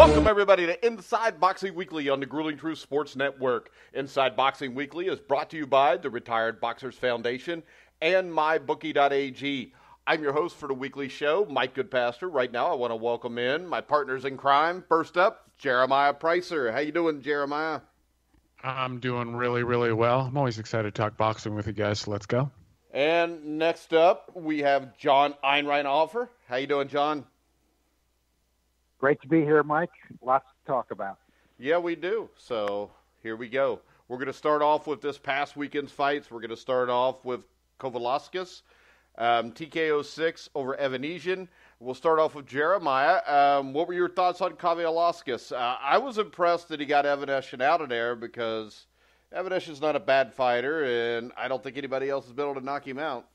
Welcome, everybody, to Inside Boxing Weekly on the Grueling Truth Sports Network. Inside Boxing Weekly is brought to you by the Retired Boxers Foundation and MyBookie.ag. I'm your host for the weekly show, Mike Goodpasterm. Right now, I want to welcome in my partners in crime. First up, Jeremiah Preisser. How you doing, Jeremiah? I'm doing really, really well. I'm always excited to talk boxing with you guys, so let's go. And next up, we have John Einreinhofer. How you doing, John? Great to be here, Mike. Lots to talk about. Yeah, we do. So here we go. We're going to start off with this past weekend's fights. We're going to start off with Kovalev, TKO 6 over Evanesian. We'll start off with Jeremiah. What were your thoughts on Kovalev? I was impressed that he got Evanesian out of there because Evanesian's not a bad fighter, and I don't think anybody else has been able to knock him out.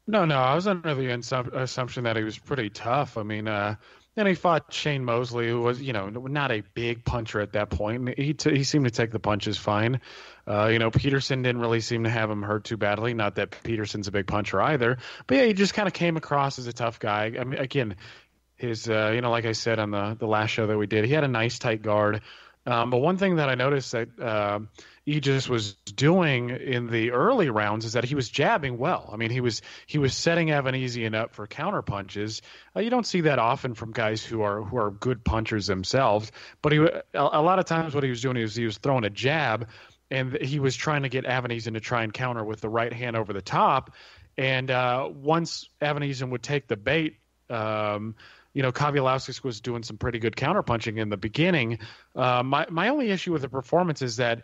No, I was under the assumption that he was pretty tough. I mean, then he fought Shane Mosley, who was, not a big puncher at that point. He seemed to take the punches fine. Peterson didn't really seem to have him hurt too badly. Not that Peterson's a big puncher either. But, yeah, he just kind of came across as a tough guy. I mean, again, his, like I said on the last show that we did, he had a nice tight guard. But one thing that I noticed that Aegis was doing in the early rounds is that he was jabbing well. I mean, he was setting Evanesian up for counter punches. You don't see that often from guys who are good punchers themselves. But a lot of times what he was doing is he was throwing a jab, and he was trying to get Evanesian to try and counter with the right hand over the top. And once Evanesian would take the bait, Kovalev was doing some pretty good counterpunching in the beginning. My only issue with the performance is that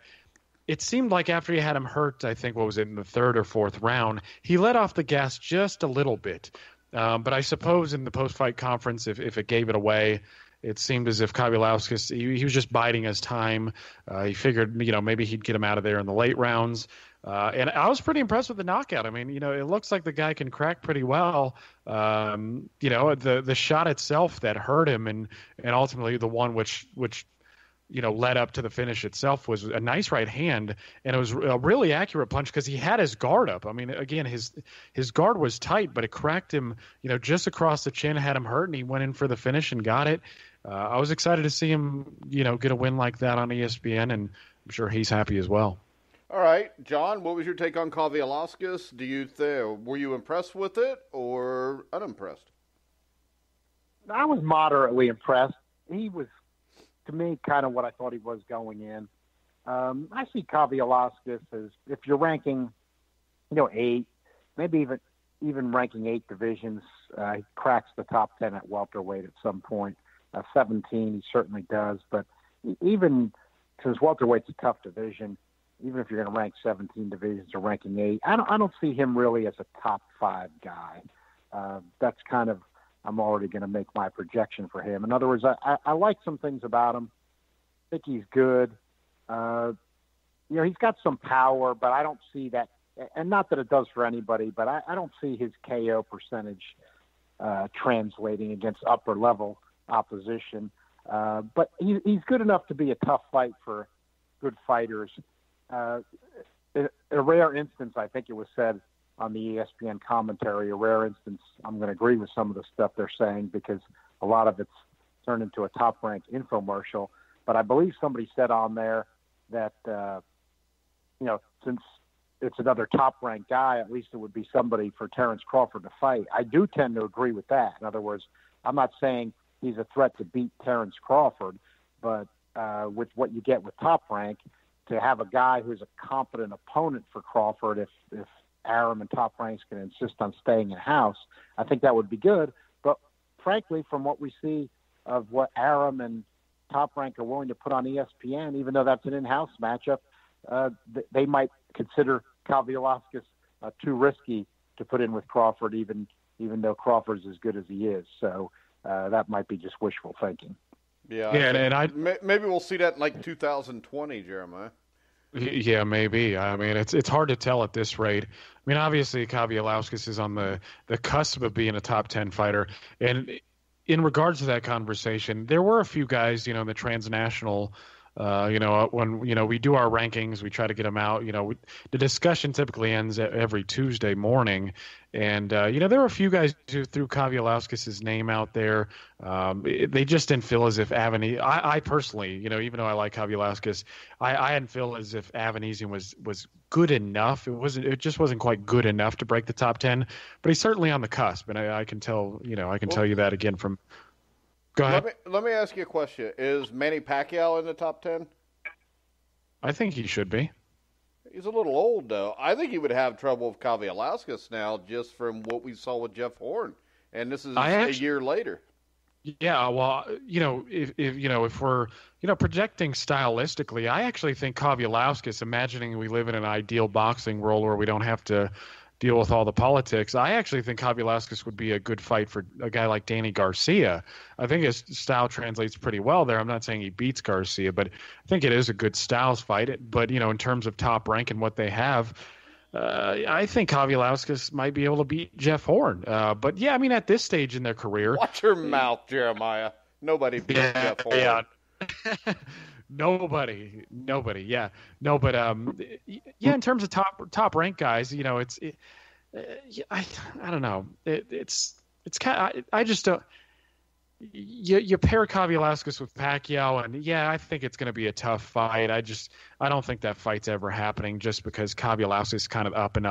it seemed like after he had him hurt, I think, in the third or fourth round, he let off the gas just a little bit. But I suppose in the post-fight conference, if it gave it away, it seemed as if Kovalev, he was just biding his time. He figured, maybe he'd get him out of there in the late rounds. And I was pretty impressed with the knockout. I mean, it looks like the guy can crack pretty well. The shot itself that hurt him and ultimately the one which led up to the finish itself was a nice right hand, and it was a really accurate punch because he had his guard up. I mean, again, his guard was tight, but it cracked him, just across the chin, had him hurt, and he went in for the finish and got it. I was excited to see him, get a win like that on ESPN, and I'm sure he's happy as well. All right, John, what was your take on Kovalev? Were you impressed with it or unimpressed? I was moderately impressed. He was, to me, kind of what I thought he was going in. I see Kovalev as, if you're ranking, 8, maybe even ranking 8 divisions, he cracks the top 10 at welterweight at some point. 17, he certainly does. But even since welterweight's a tough division, even if you're going to rank 17 divisions or ranking 8, I don't see him really as a top 5 guy. That's kind of, I'm already going to make my projection for him. In other words, I like some things about him. I think he's good. He's got some power, but I don't see that, and not that it does for anybody, but I don't see his KO percentage translating against upper-level opposition. But he's good enough to be a tough fight for good fighters. In a rare instance, I think it was said on the ESPN commentary, a rare instance, I'm going to agree with some of the stuff they're saying because a lot of it's turned into a top-ranked infomercial. But I believe somebody said on there that, since it's another top-ranked guy, at least it would be somebody for Terrence Crawford to fight. I do tend to agree with that. In other words, I'm not saying he's a threat to beat Terrence Crawford, but with what you get with Top Rank, to have a guy who's a competent opponent for Crawford, if Arum and Top Rank's going to insist on staying in-house, I think that would be good. But frankly, from what we see of what Arum and Top Rank are willing to put on ESPN, even though that's an in-house matchup, they might consider Kovalev too risky to put in with Crawford, even though Crawford's as good as he is. So that might be just wishful thinking. Yeah, and maybe we'll see that in like 2020, Jeremiah. Yeah, maybe. I mean, it's hard to tell at this rate. I mean, obviously, Kovalev is on the cusp of being a top 10 fighter. And in regards to that conversation, there were a few guys, in the transnational When we do our rankings, we try to get them out. The discussion typically ends every Tuesday morning, and there were a few guys who threw Kovalev name out there. They just didn't feel as if I personally, even though I like Kovalev, I didn't feel as if Avanesian was good enough. It just wasn't quite good enough to break the top 10, but he's certainly on the cusp, and I can tell tell you that again from. Go ahead. Let me ask you a question. Is Manny Pacquiao in the top 10? I think he should be. He's a little old, though. I think he would have trouble with Kovalev now just from what we saw with Jeff Horn. And this is a year later. Yeah, well, if we're, projecting stylistically, I actually think Kovalev, imagining we live in an ideal boxing world where we don't have to deal with all the politics, I actually think Kovalev would be a good fight for a guy like Danny Garcia. I think his style translates pretty well there. I'm not saying he beats Garcia, but I think it is a good styles fight. But, in terms of top rank and what they have, I think Kovalev might be able to beat Jeff Horn. But, yeah, at this stage in their career. Watch your mouth, Jeremiah. Nobody beats Jeff Horn. Yeah. Nobody. Yeah. No, but in terms of top rank guys, I don't know. It's kind of, I just don't. You pair Kovalev with Pacquiao, and yeah, I think it's going to be a tough fight. I don't think that fight's ever happening, just because Kovalev is kind of up, and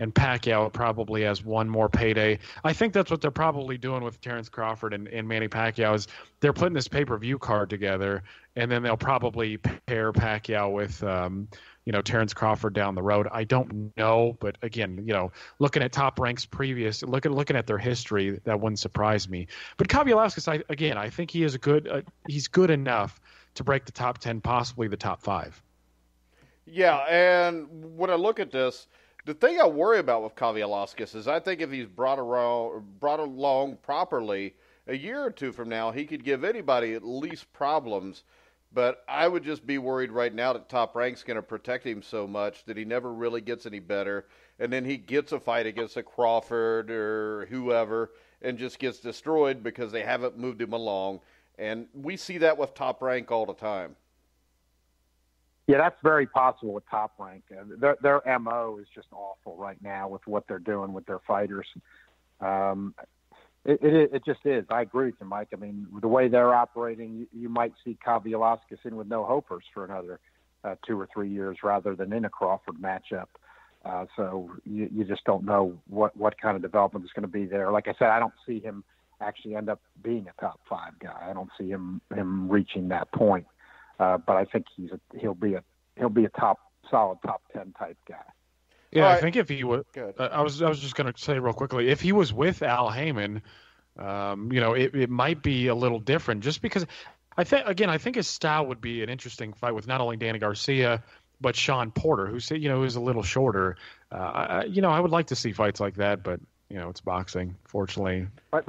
Pacquiao probably has one more payday. I think that's what they're probably doing with Terrence Crawford and Manny Pacquiao, is they're putting this pay-per-view card together, and then they'll probably pair Pacquiao with Terrence Crawford down the road. I don't know, but again, looking at top ranks previous, looking at their history, that wouldn't surprise me. But Kovalev, I think he is he's good enough to break the top 10, possibly the top 5. Yeah, and when I look at this, the thing I worry about with Kovalev is I think if he's brought along properly, a year or two from now, he could give anybody at least problems. But I would just be worried right now that Top Rank's going to protect him so much that he never really gets any better. And then he gets a fight against a Crawford or whoever and just gets destroyed because they haven't moved him along. And we see that with Top Rank all the time. Yeah, that's very possible with Top Rank. Their MO is just awful right now with what they're doing with their fighters. It just is. I agree with you, Mike. The way they're operating, you might see Kovalev in with no hopers for another 2 or 3 years rather than in a Crawford matchup. So you just don't know what kind of development is going to be there. Like I said, I don't see him actually end up being a top 5 guy. I don't see him reaching that point. But I think he'll be a solid top 10 type guy. Yeah, right. I think if he was, I was just going to say real quickly, if he was with Al Heyman, it might be a little different, just because I think his style would be an interesting fight with not only Danny Garcia, but Sean Porter, who's a little shorter. I would like to see fights like that, but it's boxing, fortunately. But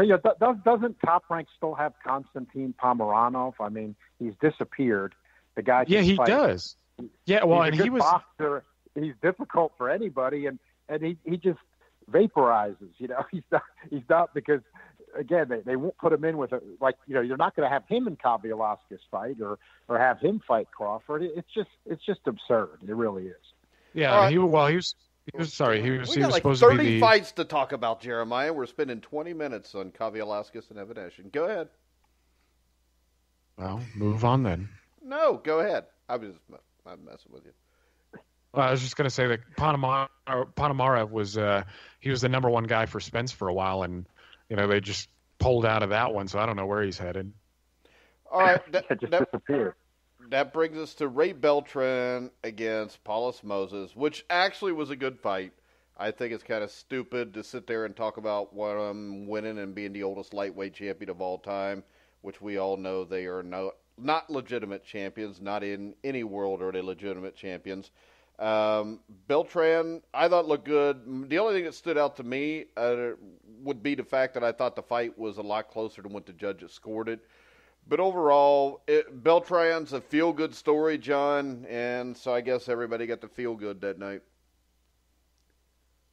doesn't Top Rank still have Konstantin Pomeranov? He's disappeared. The guy. Yeah, he does. Yeah, well, and he was. Boxer. He's difficult for anybody, and he just vaporizes. He's not because again they won't put him in with you're not going to have him and Kovalev fight or have him fight Crawford. It's just absurd. It really is. Yeah, right. He was supposed 30 to be fights to talk about, Jeremiah. We're spending 20 minutes on Kovalev and Evanesian. Go ahead. Well, move on then. No, go ahead. I'm messing with you. I was just going to say that Ponomarev was he was the number 1 guy for Spence for a while, and they just pulled out of that one, so I don't know where he's headed. All right, that disappeared. That brings us to Ray Beltran against Paulus Moses, which actually was a good fight. I think it's kind of stupid to sit there and talk about winning and being the oldest lightweight champion of all time, which we all know they are not legitimate champions. Not in any world are they legitimate champions. Beltran, I thought looked good. The only thing that stood out to me would be the fact that I thought the fight was a lot closer than what the judges scored it. But overall, Beltran's a feel-good story, John, and so I guess everybody got to feel good that night.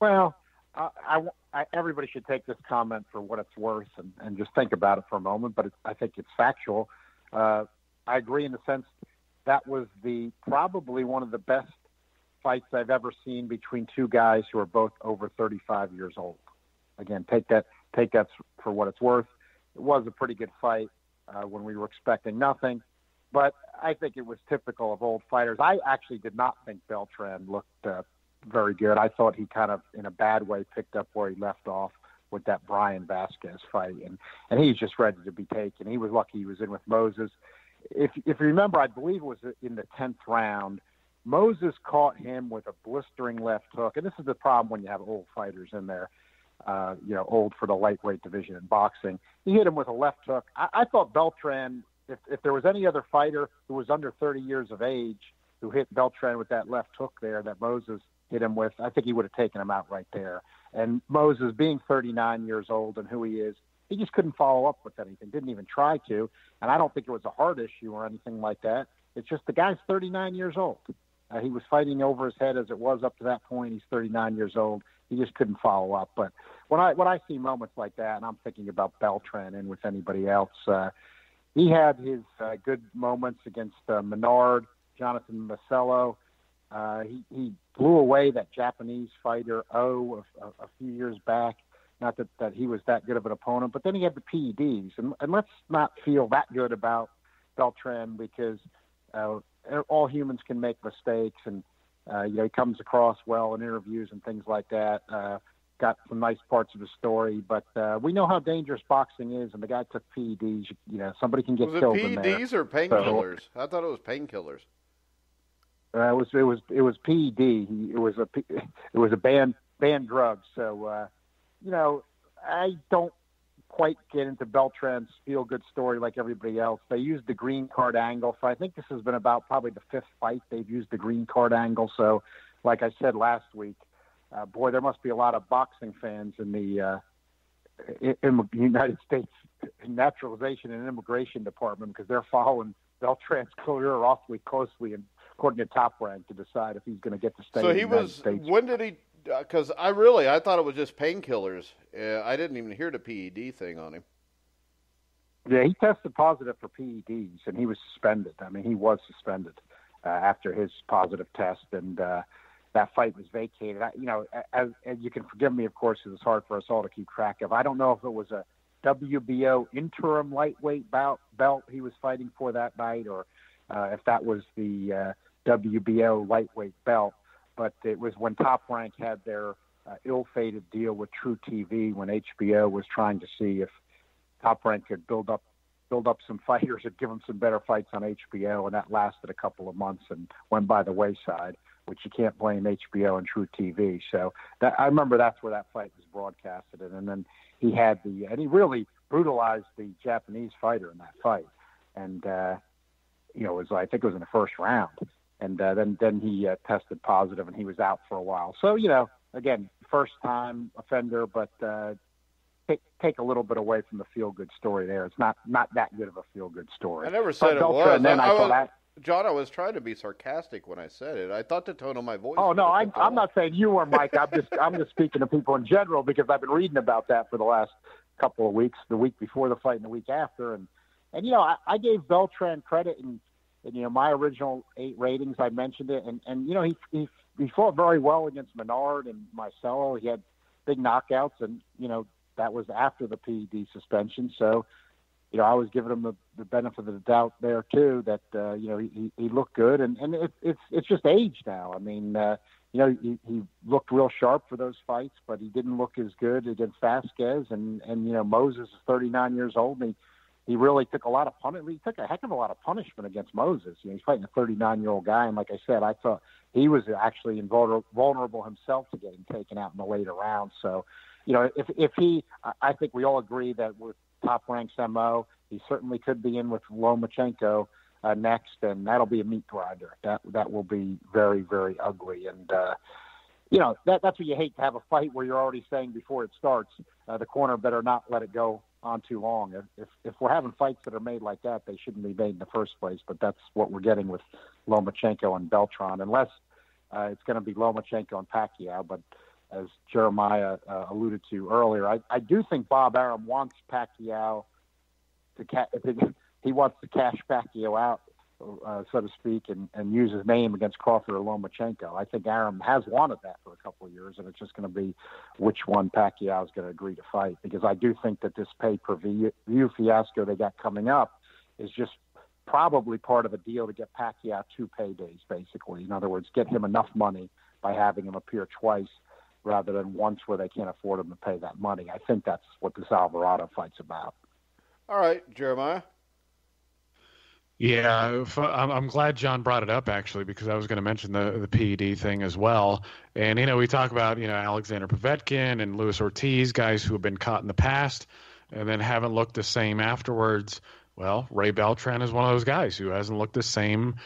Well, everybody should take this comment for what it's worth and just think about it for a moment, but I think it's factual. I agree in the sense that was probably one of the best fights I've ever seen between two guys who are both over 35 years old. Again, take that for what it's worth. It was a pretty good fight when we were expecting nothing, but I think it was typical of old fighters. I actually did not think Beltran looked very good. I thought he kind of, in a bad way, picked up where he left off with that Brian Vasquez fight, and he's just ready to be taken. He was lucky he was in with Moses. If you remember, I believe it was in the 10th round, Moses caught him with a blistering left hook, and this is the problem when you have old fighters in there, old for the lightweight division in boxing. He hit him with a left hook. I thought Beltran, if there was any other fighter who was under 30 years of age who hit Beltran with that left hook there that Moses hit him with, I think he would have taken him out right there. And Moses, being 39 years old and who he is, he just couldn't follow up with anything, didn't even try to. And I don't think it was a heart issue or anything like that. It's just the guy's 39 years old. He was fighting over his head as it was up to that point. He's 39 years old. He just couldn't follow up. But when I see moments like that, and I'm thinking about Beltran and with anybody else, he had his good moments against Menard, Jonathan Macello. He blew away that Japanese fighter a few years back. Not that he was that good of an opponent, but then he had the PEDs. And let's not feel that good about Beltran because all humans can make mistakes, and he comes across well in interviews and things like that. Got some nice parts of his story, but we know how dangerous boxing is, and the guy took PEDs. Somebody can get killed in there. Was it PEDs or painkillers? I thought it was painkillers. It was PED. It was a banned drug. So I don't quite get into Beltran's feel-good story like everybody else. They used the green card angle. So I think this has been about probably the 5th fight they've used the green card angle. So, like I said last week, boy, there must be a lot of boxing fans in the United States Naturalization and Immigration Department because they're following Beltran's career awfully closely and according to Top Rank to decide if he's going to get to stay in the United States. When did he? Because I thought it was just painkillers. I didn't even hear the PED thing on him. Yeah, he tested positive for PEDs, and he was suspended. I mean, he was suspended after his positive test, and that fight was vacated. As you can forgive me, of course, because it's hard for us all to keep track of. I don't know if it was a WBO interim lightweight belt he was fighting for that night, or if that was the WBO lightweight belt. But it was when Top Rank had their ill-fated deal with True TV when HBO was trying to see if Top Rank could build up some fighters and give them some better fights on HBO, and that lasted a couple of months and went by the wayside, which you can't blame HBO and True TV. So I remember that's where that fight was broadcasted, and then he really brutalized the Japanese fighter in that fight, and I think it was in the first round. And then he tested positive, and he was out for a while. So, again, first-time offender, but take a little bit away from the feel-good story there. It's not that good of a feel-good story. I never said it was. John, I was trying to be sarcastic when I said it. I thought the tone of my voice. Oh, no, I'm not saying you were, Mike. I'm just speaking to people in general because I've been reading about that for the last couple of weeks, the week before the fight and the week after. And I gave Beltran credit and my original 8 ratings, I mentioned it, and he fought very well against Menard and Marcelo. He had big knockouts, and that was after the PED suspension. So, I was giving him the benefit of the doubt there too. That he looked good, and it's just age now. I mean, he looked real sharp for those fights, but he didn't look as good against Vasquez, and Moses is 39 years old, and he really took a heck of a lot of punishment against Moses. He's fighting a 39-year-old guy, and like I said, I thought he was actually vulnerable himself to getting taken out in the later rounds. So, I think we all agree that with Top Rank's MO, he certainly could be in with Lomachenko next, and that'll be a meat grinder. That will be very, very ugly, and that's what you hate to have a fight where you're already saying before it starts, the corner better not let it go on too long. If we're having fights that are made like that, they shouldn't be made in the first place. But that's what we're getting with Lomachenko and Beltran, unless it's going to be Lomachenko and Pacquiao. But as Jeremiah alluded to earlier, I do think Bob Arum wants Pacquiao he wants to cash Pacquiao out so to speak, and use his name against Crawford or Lomachenko. I think Arum has wanted that for a couple of years, and it's just going to be which one Pacquiao is going to agree to fight, because I do think that this pay-per-view fiasco they got coming up is just probably part of a deal to get Pacquiao 2 paydays, basically. In other words, get him enough money by having him appear twice rather than once where they can't afford him to pay that money. I think that's what this Alvarado fight's about. All right, Jeremiah. Yeah, I'm glad John brought it up, actually, because I was going to mention the PED thing as well. And, we talk about, Alexander Povetkin and Luis Ortiz, guys who have been caught in the past and then haven't looked the same afterwards. Well, Ray Beltran is one of those guys who hasn't looked the same,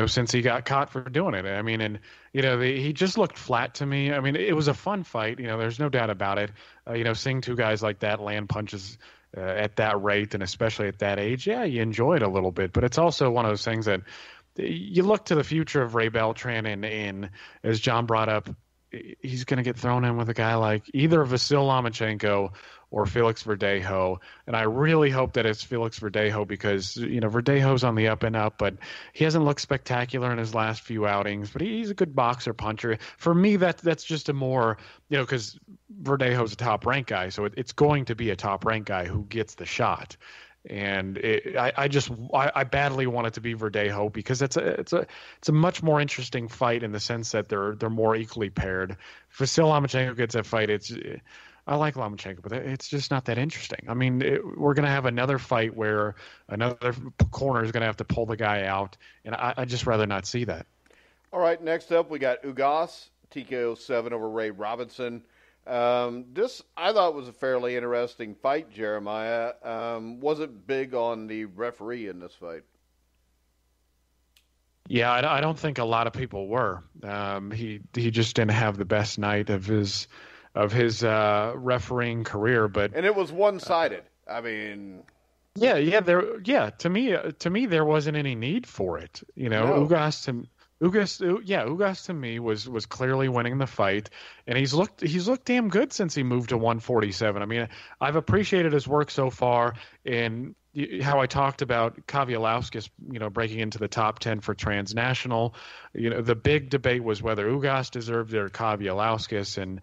since he got caught for doing it. I mean, and, he just looked flat to me. I mean, it was a fun fight. There's no doubt about it. Seeing two guys like that land punches at that rate and especially at that age, yeah, you enjoy it a little bit. But it's also one of those things that you look to the future of Ray Beltran and as John brought up, he's going to get thrown in with a guy like either Vasil Lomachenko or Felix Verdejo. And I really hope that it's Felix Verdejo because, Verdejo's on the up and up, but he hasn't looked spectacular in his last few outings, but he's a good boxer puncher. For me, that's just a more, because Verdejo's a top rank guy. So it's going to be a top rank guy who gets the shot. And I badly want it to be Verdejo because it's a much more interesting fight in the sense that they're more equally paired. If Vasil Lomachenko gets that fight, I like Lomachenko, but it's just not that interesting. I mean, we're going to have another fight where another corner is going to have to pull the guy out, and I just rather not see that. All right, next up we got Ugas, TKO 7 over Ray Robinson. This I thought was a fairly interesting fight, Jeremiah. Wasn't big on the referee in this fight. Yeah, I don't think a lot of people were. He just didn't have the best night of his refereeing career, and it was one-sided. I mean, to me there wasn't any need for it. No. Ugas to me was clearly winning the fight, and he's looked damn good since he moved to 147. I mean, I've appreciated his work so far, and how I talked about Kovalev, breaking into the top 10 for transnational. The big debate was whether Ugas deserved it or Kovalev, and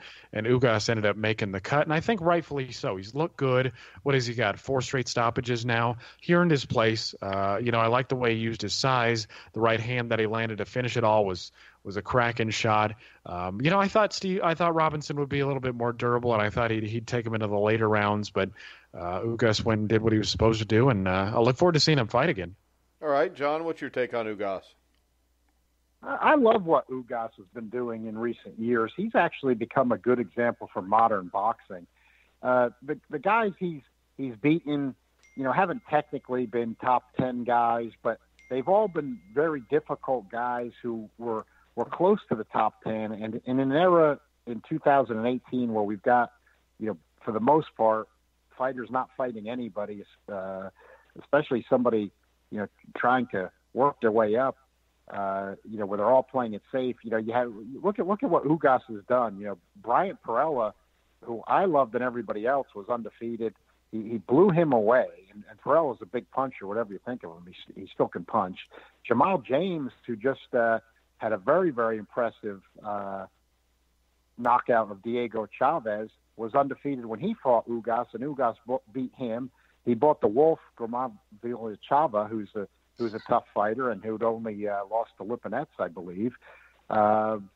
Ugas ended up making the cut, and I think rightfully so. He's looked good. What has he got? 4 straight stoppages now. He earned his place. I like the way he used his size. The right hand that he landed to finish it all was a cracking shot. I thought Robinson would be a little bit more durable, and I thought he'd take him into the later rounds, but Ugas went and did what he was supposed to do, and I look forward to seeing him fight again. All right, John, what's your take on Ugas? I love what Ugas has been doing in recent years. He's actually become a good example for modern boxing. The guys he's beaten, haven't technically been top 10 guys, but they've all been very difficult guys who were close to the top 10. And in an era in 2018 where we've got, for the most part, fighters not fighting anybody, especially somebody, trying to work their way up, where they're all playing it safe. Look at what Ugas has done. Bryant Perella, who I loved and everybody else, was undefeated. He blew him away, and Perella's a big puncher, whatever you think of him. He still can punch. Jamal James, who just had a very, very impressive knockout of Diego Chavez, was undefeated when he fought Ugas, and Ugas beat him. He bought the Wolf, Viloria, who's a tough fighter and who'd only lost to Lipinets, I believe. Then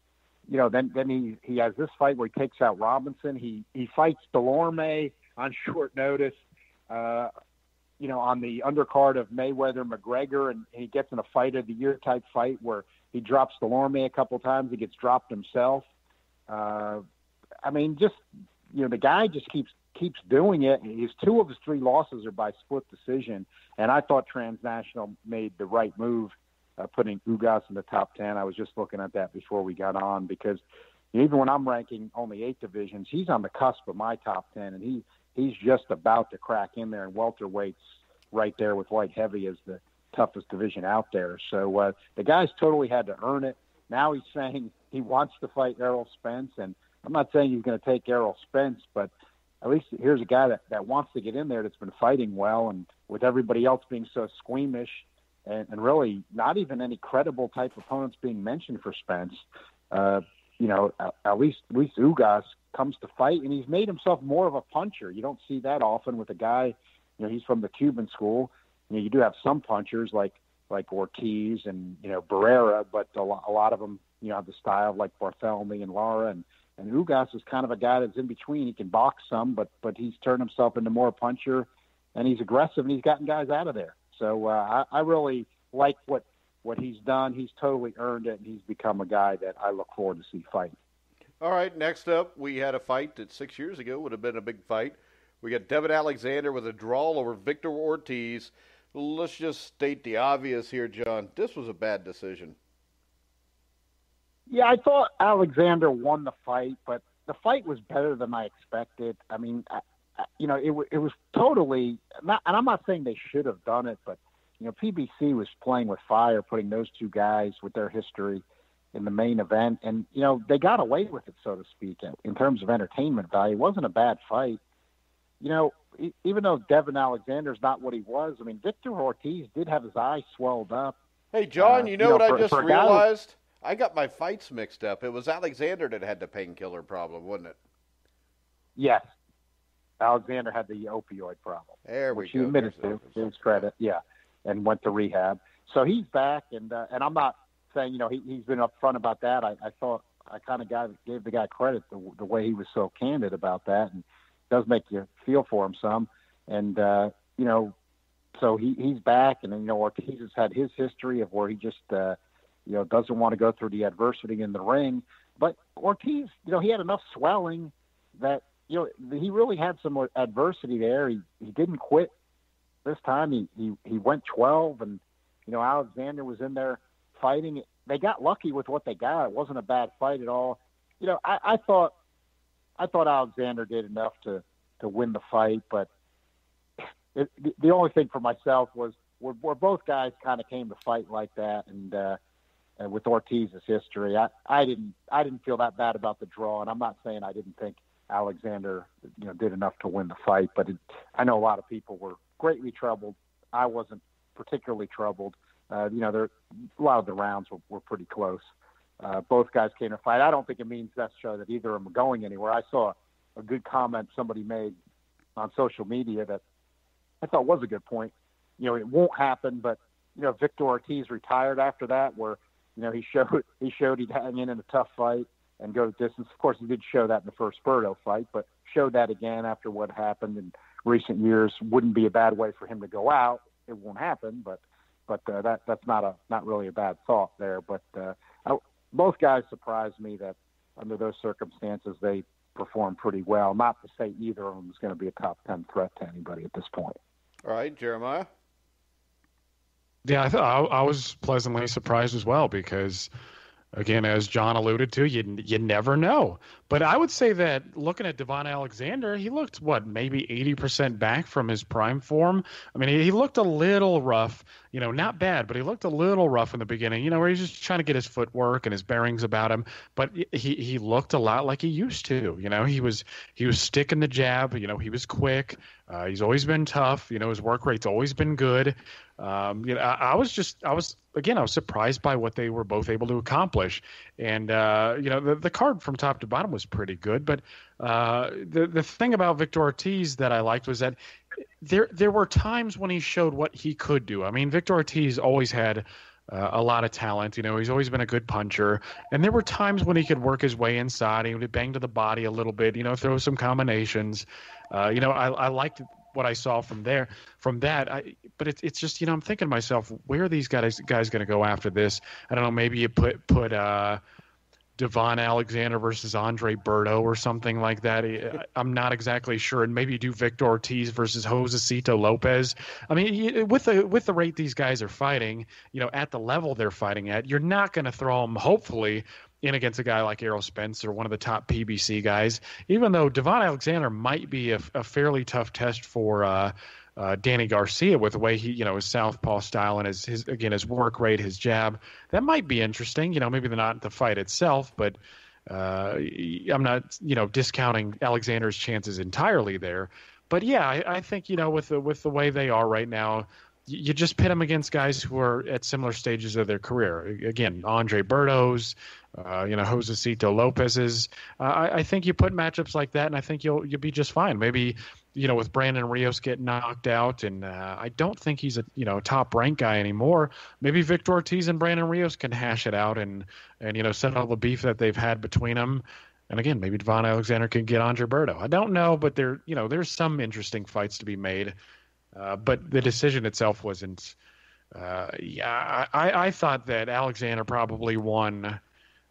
he has this fight where he takes out Robinson. He fights Delorme on short notice, on the undercard of Mayweather-McGregor, and he gets in a fight of the year type fight where he drops Delorme a couple times. He gets dropped himself. The guy just keeps doing it. His 2 of his 3 losses are by split decision, and I thought Transnational made the right move, putting Ugas in the top 10. I was just looking at that before we got on because even when I'm ranking only 8 divisions, he's on the cusp of my top 10, and he's just about to crack in there, and welterweight's right there with light heavy as the toughest division out there. So the guy's totally had to earn it. Now he's saying he wants to fight Errol Spence, and I'm not saying he's going to take Errol Spence, but at least here's a guy that wants to get in there, that's been fighting well, and with everybody else being so squeamish, and really not even any credible type opponents being mentioned for Spence. At least Ugas comes to fight, and he's made himself more of a puncher. You don't see that often with a guy. He's from the Cuban school. You do have some punchers like Ortiz and Barrera, but a lot of them have the style like Barthélemy and Lara, and Ugas is kind of a guy that's in between. He can box some, but he's turned himself into more a puncher, and he's aggressive, and he's gotten guys out of there. So I really like what he's done. He's totally earned it, and he's become a guy that I look forward to see fight. All right, next up, we had a fight that 6 years ago would have been a big fight. We got Devon Alexander with a draw over Victor Ortiz. Let's just state the obvious here, John. This was a bad decision. Yeah, I thought Alexander won the fight, but the fight was better than I expected. I mean, it was totally not, and I'm not saying they should have done it, but PBC was playing with fire, putting those two guys with their history in the main event, and they got away with it, so to speak. In terms of entertainment value, it wasn't a bad fight. Even though Devon Alexander's not what he was, I mean, Victor Ortiz did have his eyes swelled up. Hey, John, what I just realized? I got my fights mixed up. It was Alexander that had the painkiller problem, wasn't it? Yes. Alexander had the opioid problem. There we go. Which he admitted to his credit, yeah, and went to rehab. So he's back, and I'm not saying, he's been upfront about that. I thought I kind of gave the guy credit the way he was so candid about that, and it does make you feel for him some. And, so he's back, and then, Ortiz has had his history of where he just, doesn't want to go through the adversity in the ring. But Ortiz, he had enough swelling that, he really had some adversity there. He didn't quit this time. He went 12, and, Alexander was in there fighting. They got lucky with what they got. It wasn't a bad fight at all. I thought Alexander did enough to win the fight, but the only thing for myself was where both guys kind of came to fight like that, and with Ortiz's history, I didn't feel that bad about the draw, and I'm not saying I didn't think Alexander did enough to win the fight, but I know a lot of people were greatly troubled. I wasn't particularly troubled. A lot of the rounds were pretty close. Both guys came to fight. I don't think it means necessarily that either of them are going anywhere. I saw a good comment somebody made on social media that I thought was a good point. It won't happen, but Victor Ortiz retired after that, where he showed he'd hang in a tough fight and go the distance. Of course, he did show that in the first Berto fight, but showed that again after what happened in recent years. Wouldn't be a bad way for him to go out. It won't happen, but that's not really a bad thought there. But both guys surprised me that under those circumstances they performed pretty well. Not to say either of them is going to be a top 10 threat to anybody at this point. All right, Jeremiah. Yeah, I was pleasantly surprised as well because, again, as John alluded to, you never know. But I would say that looking at Devon Alexander, he looked, maybe 80% back from his prime form. I mean, he looked a little rough, not bad, but he looked a little rough in the beginning, where he's just trying to get his footwork and his bearings about him. But he looked a lot like he used to. He was sticking the jab. He was quick. He's always been tough. His work rate's always been good. I was surprised by what they were both able to accomplish. And, the card from top to bottom was pretty good. But the thing about Victor Ortiz that I liked was that there were times when he showed what he could do. I mean, Victor Ortiz always had a lot of talent. He's always been a good puncher. And there were times when he could work his way inside. He would bang to the body a little bit, throw some combinations. I liked what I saw from that. But it's just, I'm thinking to myself, where are these guys going to go after this? I don't know. Maybe you put Devon Alexander versus Andre Berto or something like that. I'm not exactly sure. And maybe you do Victor Ortiz versus Josecito Lopez. I mean, with the rate these guys are fighting, at the level they're fighting at, you're not going to throw them, hopefully, in against a guy like Errol Spence or one of the top PBC guys, even though Devon Alexander might be a fairly tough test for Danny Garcia with the way he, his southpaw style and his work rate, his jab. That might be interesting. Maybe they're not the fight itself, but I'm not, discounting Alexander's chances entirely there. But yeah, I think, with the way they are right now, you just pit them against guys who are at similar stages of their career. Again, Andre Berto's, Josecito Lopez's. I think you put matchups like that, and I think you'll be just fine. Maybe, with Brandon Rios getting knocked out, and I don't think he's a top rank guy anymore. Maybe Victor Ortiz and Brandon Rios can hash it out and settle the beef that they've had between them. And again, maybe Devon Alexander can get Andre Berto. I don't know, but there's some interesting fights to be made. But the decision itself wasn't. I thought that Alexander probably won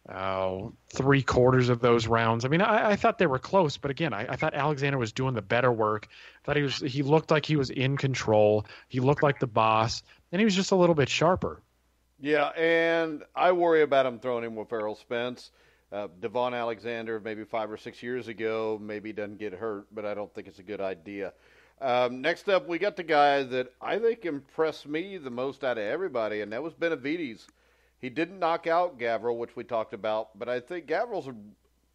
3/4 of those rounds. I mean, I thought they were close, but again, I thought Alexander was doing the better work. I thought he looked like he was in control. He looked like the boss, and he was just a little bit sharper. Yeah, and I worry about him throwing him with Errol Spence. Devon Alexander, maybe 5 or 6 years ago, maybe doesn't get hurt, but I don't think it's a good idea. Next up, we got the guy that I think impressed me the most out of everybody, and that was Benavidez. He didn't knock out Gavril, which we talked about, but I think Gavril's a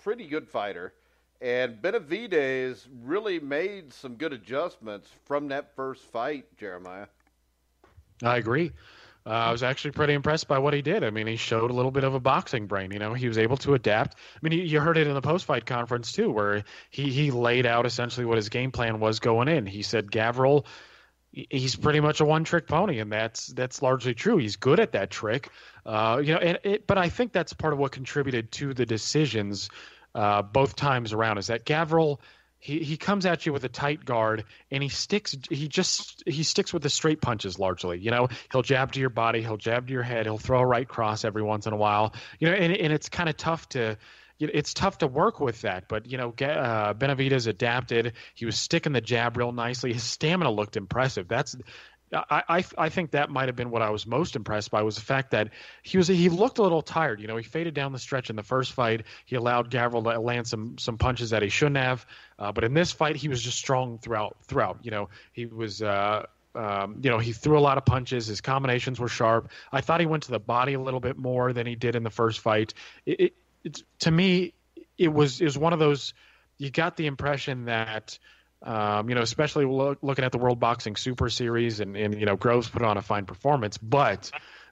pretty good fighter. And Benavidez really made some good adjustments from that first fight, Jeremiah. I agree. I was actually pretty impressed by what he did. I mean, he showed a little bit of a boxing brain. He was able to adapt. I mean, you heard it in the post-fight conference, too, where he laid out essentially what his game plan was going in. He said, Gavril, he's pretty much a one-trick pony, and that's largely true. He's good at that trick. But I think that's part of what contributed to the decisions both times around, is that Gavril – He comes at you with a tight guard, and he sticks with the straight punches largely. He'll jab to your body, he'll jab to your head, he'll throw a right cross every once in a while. And it's kind of tough to work with that. But Benavidez adapted. He was sticking the jab real nicely. His stamina looked impressive. I think that might have been what I was most impressed by, was the fact that he looked a little tired. He faded down the stretch in the first fight. He allowed Gavril to land some punches that he shouldn't have. But in this fight, he was just strong throughout. He was he threw a lot of punches. His combinations were sharp. I thought he went to the body a little bit more than he did in the first fight. To me, it was one of those. You got the impression that. Especially looking at the World Boxing Super Series and Groves put on a fine performance, but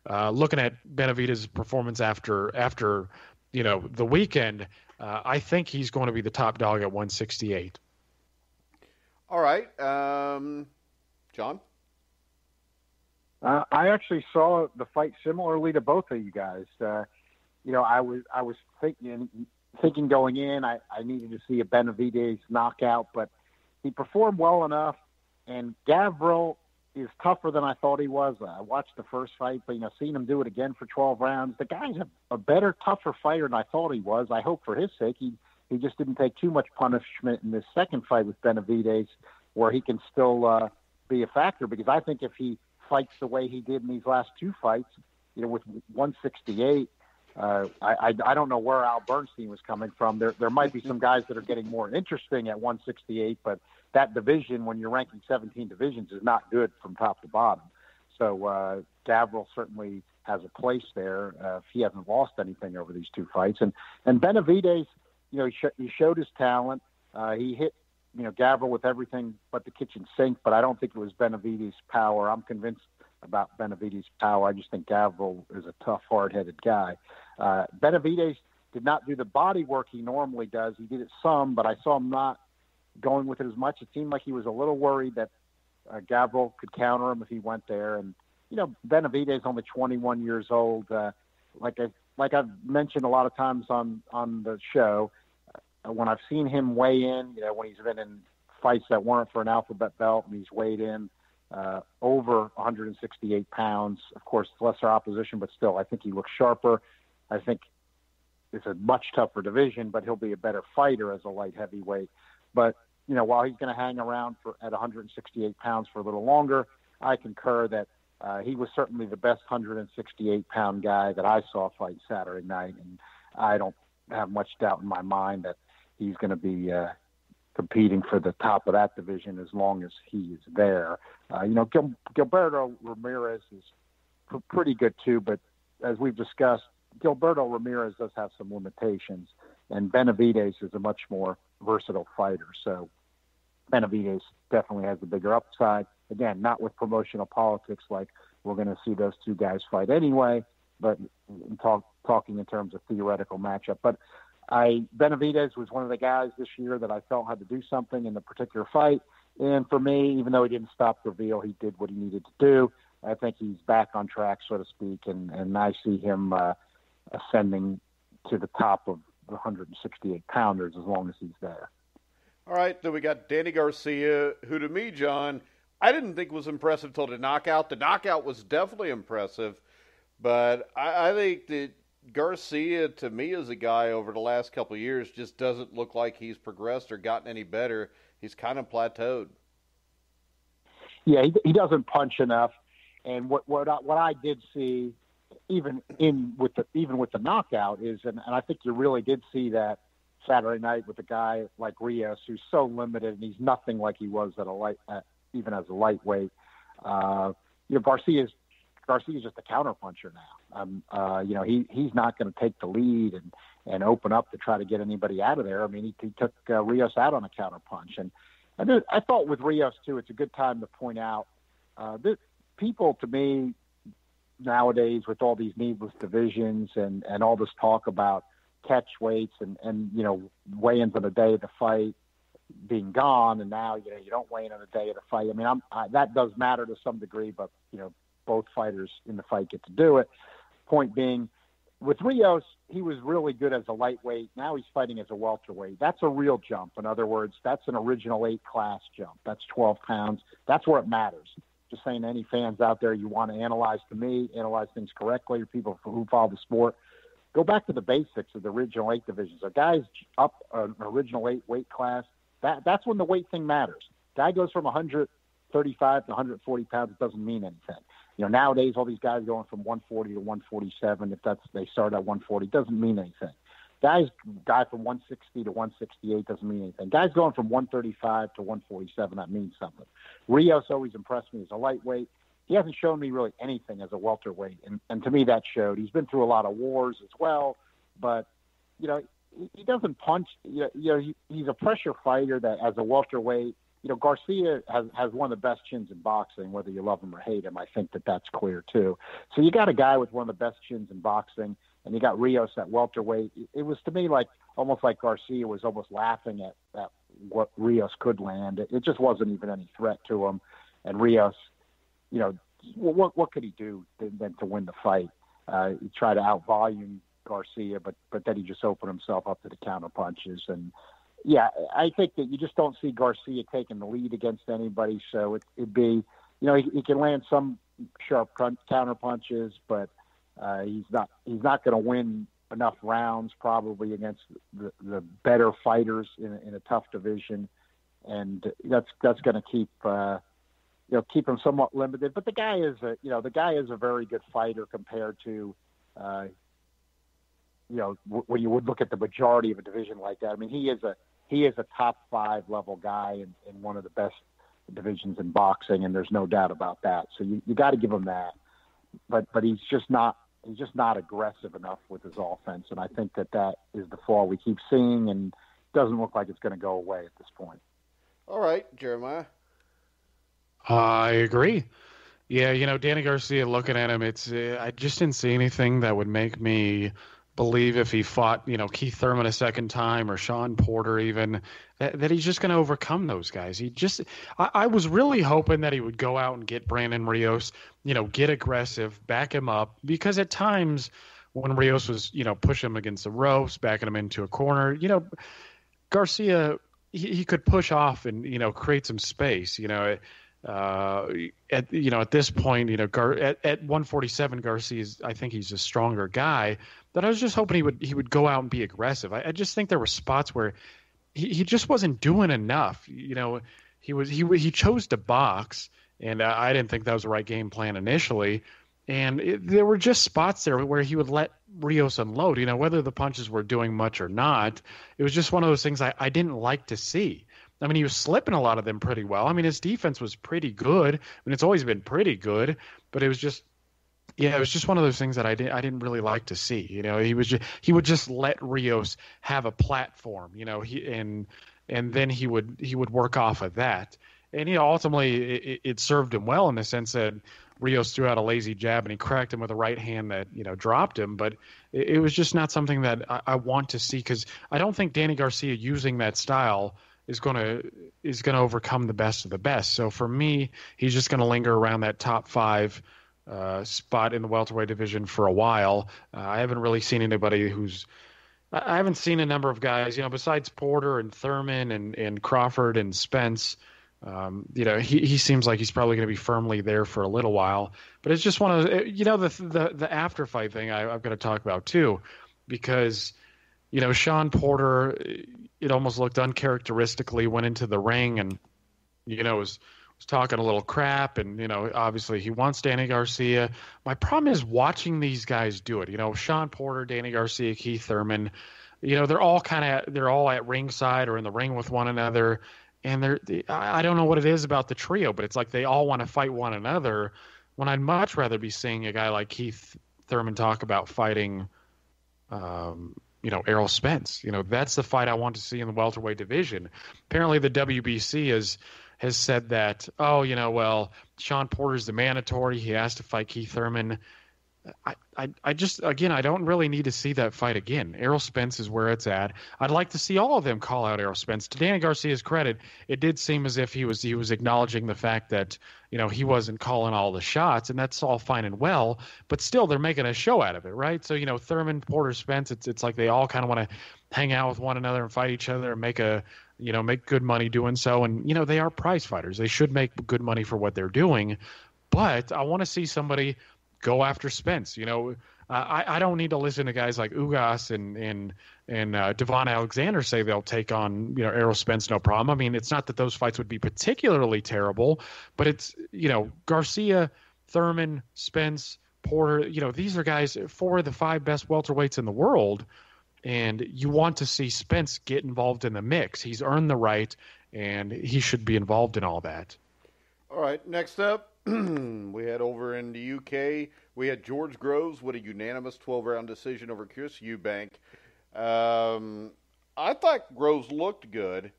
looking at Benavidez's performance after the weekend, I think he's going to be the top dog at 168. All right. John? I actually saw the fight similarly to both of you guys. I was thinking going in, I needed to see a Benavidez knockout, but he performed well enough, and Gavril is tougher than I thought he was. I watched the first fight, but seeing him do it again for 12 rounds, the guy's a better, tougher fighter than I thought he was. I hope for his sake he just didn't take too much punishment in this second fight with Benavidez, where he can still be a factor, because I think if he fights the way he did in these last two fights, with 168, I don't know where Al Bernstein was coming from. There might be some guys that are getting more interesting at 168, but that division, when you're ranking 17 divisions, is not good from top to bottom. So Gavril certainly has a place there if he hasn't lost anything over these two fights. And Benavidez, he showed his talent. He hit Gavril with everything but the kitchen sink, but I don't think it was Benavidez's power. I'm convinced about Benavidez's power. I just think Gavril is a tough, hard-headed guy. Benavidez did not do the body work he normally does. He did it some, but I saw him not going with it as much. It seemed like he was a little worried that Gavril could counter him if he went there. And, Benavidez is only 21 years old. Like I've mentioned a lot of times on the show, when I've seen him weigh in, when he's been in fights that weren't for an alphabet belt, and he's weighed in over 168 pounds. Of course, lesser opposition, but still, I think he looks sharper. I think it's a much tougher division, but he'll be a better fighter as a light heavyweight. But, while he's going to hang around at 168 pounds for a little longer, I concur that he was certainly the best 168-pound guy that I saw fight Saturday night, and I don't have much doubt in my mind that he's going to be competing for the top of that division as long as he is there. Gilberto Ramirez is pretty good too, but as we've discussed, Gilberto Ramirez does have some limitations, and Benavidez is a much more versatile fighter. So Benavidez definitely has the bigger upside. Again, not with promotional politics like we're going to see those two guys fight anyway, but talking in terms of theoretical matchup. But Benavidez was one of the guys this year that I felt had to do something in the particular fight. And for me, even though he didn't stop Gavril, he did what he needed to do. I think he's back on track, so to speak, and I see him ascending to the top of the 168-pounders as long as he's there. All right, then we got Danny Garcia, who to me, John, I didn't think was impressive till the knockout. The knockout was definitely impressive, but I think that Garcia, to me, as a guy over the last couple of years, just doesn't look like he's progressed or gotten any better. He's kind of plateaued. Yeah, he doesn't punch enough. And what I did see, even with the knockout, is, and I think you really did see that Saturday night with a guy like Rios, who's so limited, and he's nothing like he was even as a lightweight. Garcia's just a counterpuncher now. He's not going to take the lead and open up to try to get anybody out of there. I mean, he took Rios out on a counterpunch, and I thought with Rios too, it's a good time to point out that people, to me, nowadays with all these needless divisions and all this talk about catch weights and weigh-ins on the day of the fight being gone, and now you don't weigh in on the day of the fight. I mean, that does matter to some degree, but both fighters in the fight get to do it. Point being, with Rios, he was really good as a lightweight. Now he's fighting as a welterweight. That's a real jump. In other words, that's an original 8 class jump. That's 12 pounds. That's where it matters. Just saying to any fans out there, you want to analyze things correctly, or people who follow the sport, go back to the basics of the original 8 divisions. A guy's up an original 8 weight class, that's when the weight thing matters. Guy goes from 135 to 140 pounds, it doesn't mean anything. Nowadays, all these guys going from 140 to 147, if they start at 140, doesn't mean anything. Guy from 160 to 168 doesn't mean anything. Guys going from 135 to 147, that means something. Rios always impressed me as a lightweight. He hasn't shown me really anything as a welterweight, and to me that showed. He's been through a lot of wars as well, but he doesn't punch. He's a pressure fighter that, as a welterweight, Garcia has one of the best chins in boxing, whether you love him or hate him. I think that's clear too. So you got a guy with one of the best chins in boxing, and you got Rios at welterweight. It was, to me, almost like Garcia was almost laughing at what Rios could land. It just wasn't even any threat to him. And Rios, what could he do than to win the fight? He tried to outvolume Garcia, but then he just opened himself up to the counter punches. And yeah, I think that you just don't see Garcia taking the lead against anybody. So it'd be, he can land some sharp counter punches, but he's not going to win enough rounds probably against the better fighters in a tough division, and that's going to keep him somewhat limited. But the guy is a very good fighter compared to when you would look at the majority of a division like that. I mean, he is a top 5 level guy in one of the best divisions in boxing, and there's no doubt about that. So you got to give him that. But he's just not aggressive enough with his offense, and I think that is the flaw we keep seeing, and it doesn't look like it's going to go away at this point. All right, Jeremiah. I agree. Yeah, Danny Garcia, looking at him, I just didn't see anything that would make me believe if he fought, Keith Thurman a second time or Sean Porter even, that he's just going to overcome those guys. I was really hoping that he would go out and get Brandon Rios, get aggressive, back him up, because at times when Rios was, pushing him against the ropes, backing him into a corner, Garcia, he could push off and, create some space, at this point, at 147, Garcia's, I think he's a stronger guy, but I was just hoping he would go out and be aggressive. I just think there were spots where he just wasn't doing enough. He chose to box, and I didn't think that was the right game plan initially. And there were just spots there where he would let Rios unload, whether the punches were doing much or not. It was just one of those things I didn't like to see. I mean, he was slipping a lot of them pretty well. I mean, his defense was pretty good. I mean, it's always been pretty good, but it was just one of those things that I didn't really like to see. He would just let Rios have a platform, and then he would work off of that. And, ultimately it served him well in the sense that Rios threw out a lazy jab and he cracked him with a right hand that, dropped him. But it was just not something that I want to see, because I don't think Danny Garcia using that style is going to overcome the best of the best. So for me, he's just going to linger around that top 5 spot in the welterweight division for a while. I haven't really seen anybody I haven't seen a number of guys, besides Porter and Thurman and Crawford and Spence. He seems like he's probably going to be firmly there for a little while. But it's just one of the after fight thing I've got to talk about too, because Sean Porter, it almost looked uncharacteristically went into the ring and was talking a little crap, and obviously he wants Danny Garcia. My problem is watching these guys do it. Sean Porter, Danny Garcia, Keith Thurman, they're all at ringside or in the ring with one another, and I don't know what it is about the trio, but it's like they all want to fight one another, when I'd much rather be seeing a guy like Keith Thurman talk about fighting Errol Spence. That's the fight I want to see in the welterweight division. Apparently the WBC has said that, Sean Porter's the mandatory. He has to fight Keith Thurman. I don't really need to see that fight again. Errol Spence is where it's at. I'd like to see all of them call out Errol Spence. To Danny Garcia's credit, it did seem as if he was acknowledging the fact that, he wasn't calling all the shots, and that's all fine and well, but still they're making a show out of it, right? So, Thurman, Porter, Spence, it's like they all kind of want to hang out with one another and fight each other and make good money doing so. And, they are prize fighters. They should make good money for what they're doing. But I want to see somebody go after Spence. I don't need to listen to guys like Ugas and Devon Alexander say they'll take on, Errol Spence, no problem. I mean, it's not that those fights would be particularly terrible, but it's, Garcia, Thurman, Spence, Porter, these are guys, 4 of the 5 best welterweights in the world. And you want to see Spence get involved in the mix. He's earned the right, and he should be involved in all that. All right, next up, we had over in the UK, we had George Groves with a unanimous 12-round decision over Chris Eubank. I thought Groves looked good,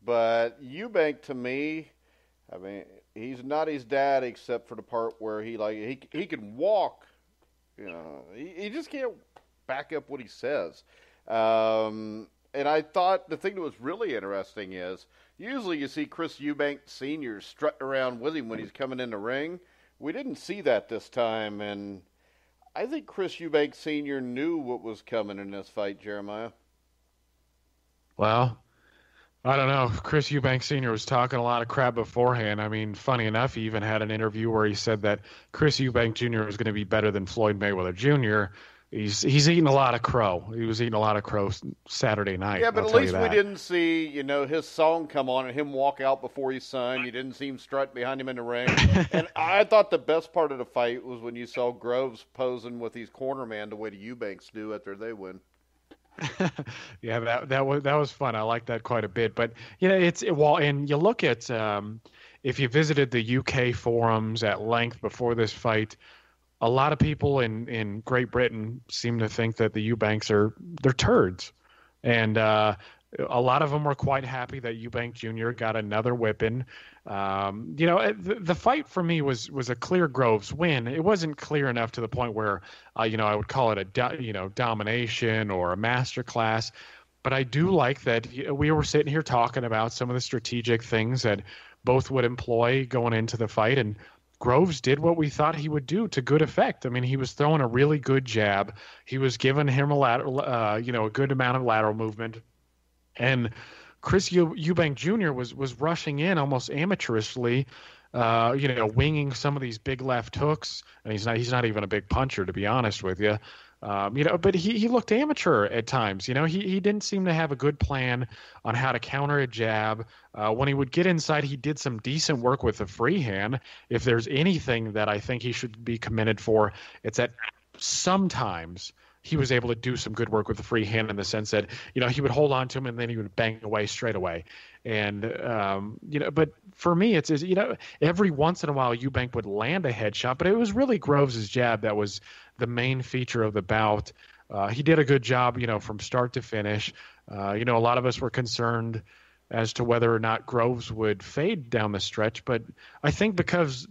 but Eubank, to me, I mean, he's not his dad except for the part where he can walk. He just can't back up what he says. And I thought the thing that was really interesting is usually you see Chris Eubank Sr. strutting around with him when he's coming in the ring. We didn't see that this time, and I think Chris Eubank Sr. knew what was coming in this fight, Jeremiah. Well, I don't know. Chris Eubank Sr. was talking a lot of crap beforehand. I mean, funny enough, he even had an interview where he said that Chris Eubank Jr. was going to be better than Floyd Mayweather Jr. He's eating a lot of crow. He was eating a lot of crow Saturday night. Yeah, but at least we didn't see, his song come on and him walk out before he signed. You didn't see him strut behind him in the ring. And I thought the best part of the fight was when you saw Groves posing with his corner man the way the Eubanks do after they win. Yeah, that was fun. I liked that quite a bit. But and you look at if you visited the UK forums at length before this fight, a lot of people in Great Britain seem to think that the Eubanks they're turds, and a lot of them were quite happy that Eubank Jr. got another whipping. The fight for me was a clear Groves win. It wasn't clear enough to the point where I would call it a domination or a masterclass. But I do like that we were sitting here talking about some of the strategic things that both would employ going into the fight, and Groves did what we thought he would do to good effect. I mean, he was throwing a really good jab. He was giving him a good amount of lateral movement. And Chris Eubank Jr. was rushing in almost amateurishly, winging some of these big left hooks. And he's not even a big puncher, to be honest with you. But he looked amateur at times. He didn't seem to have a good plan on how to counter a jab. When he would get inside, he did some decent work with the free hand. If there's anything that I think he should be commended for, it's that sometimes he was able to do some good work with the free hand in the sense that, he would hold on to him and then he would bang away straight away. And, but for me, it's every once in a while Eubank would land a headshot, but it was really Groves' jab that was the main feature of the bout. He did a good job, from start to finish. A lot of us were concerned as to whether or not Groves would fade down the stretch. But I think because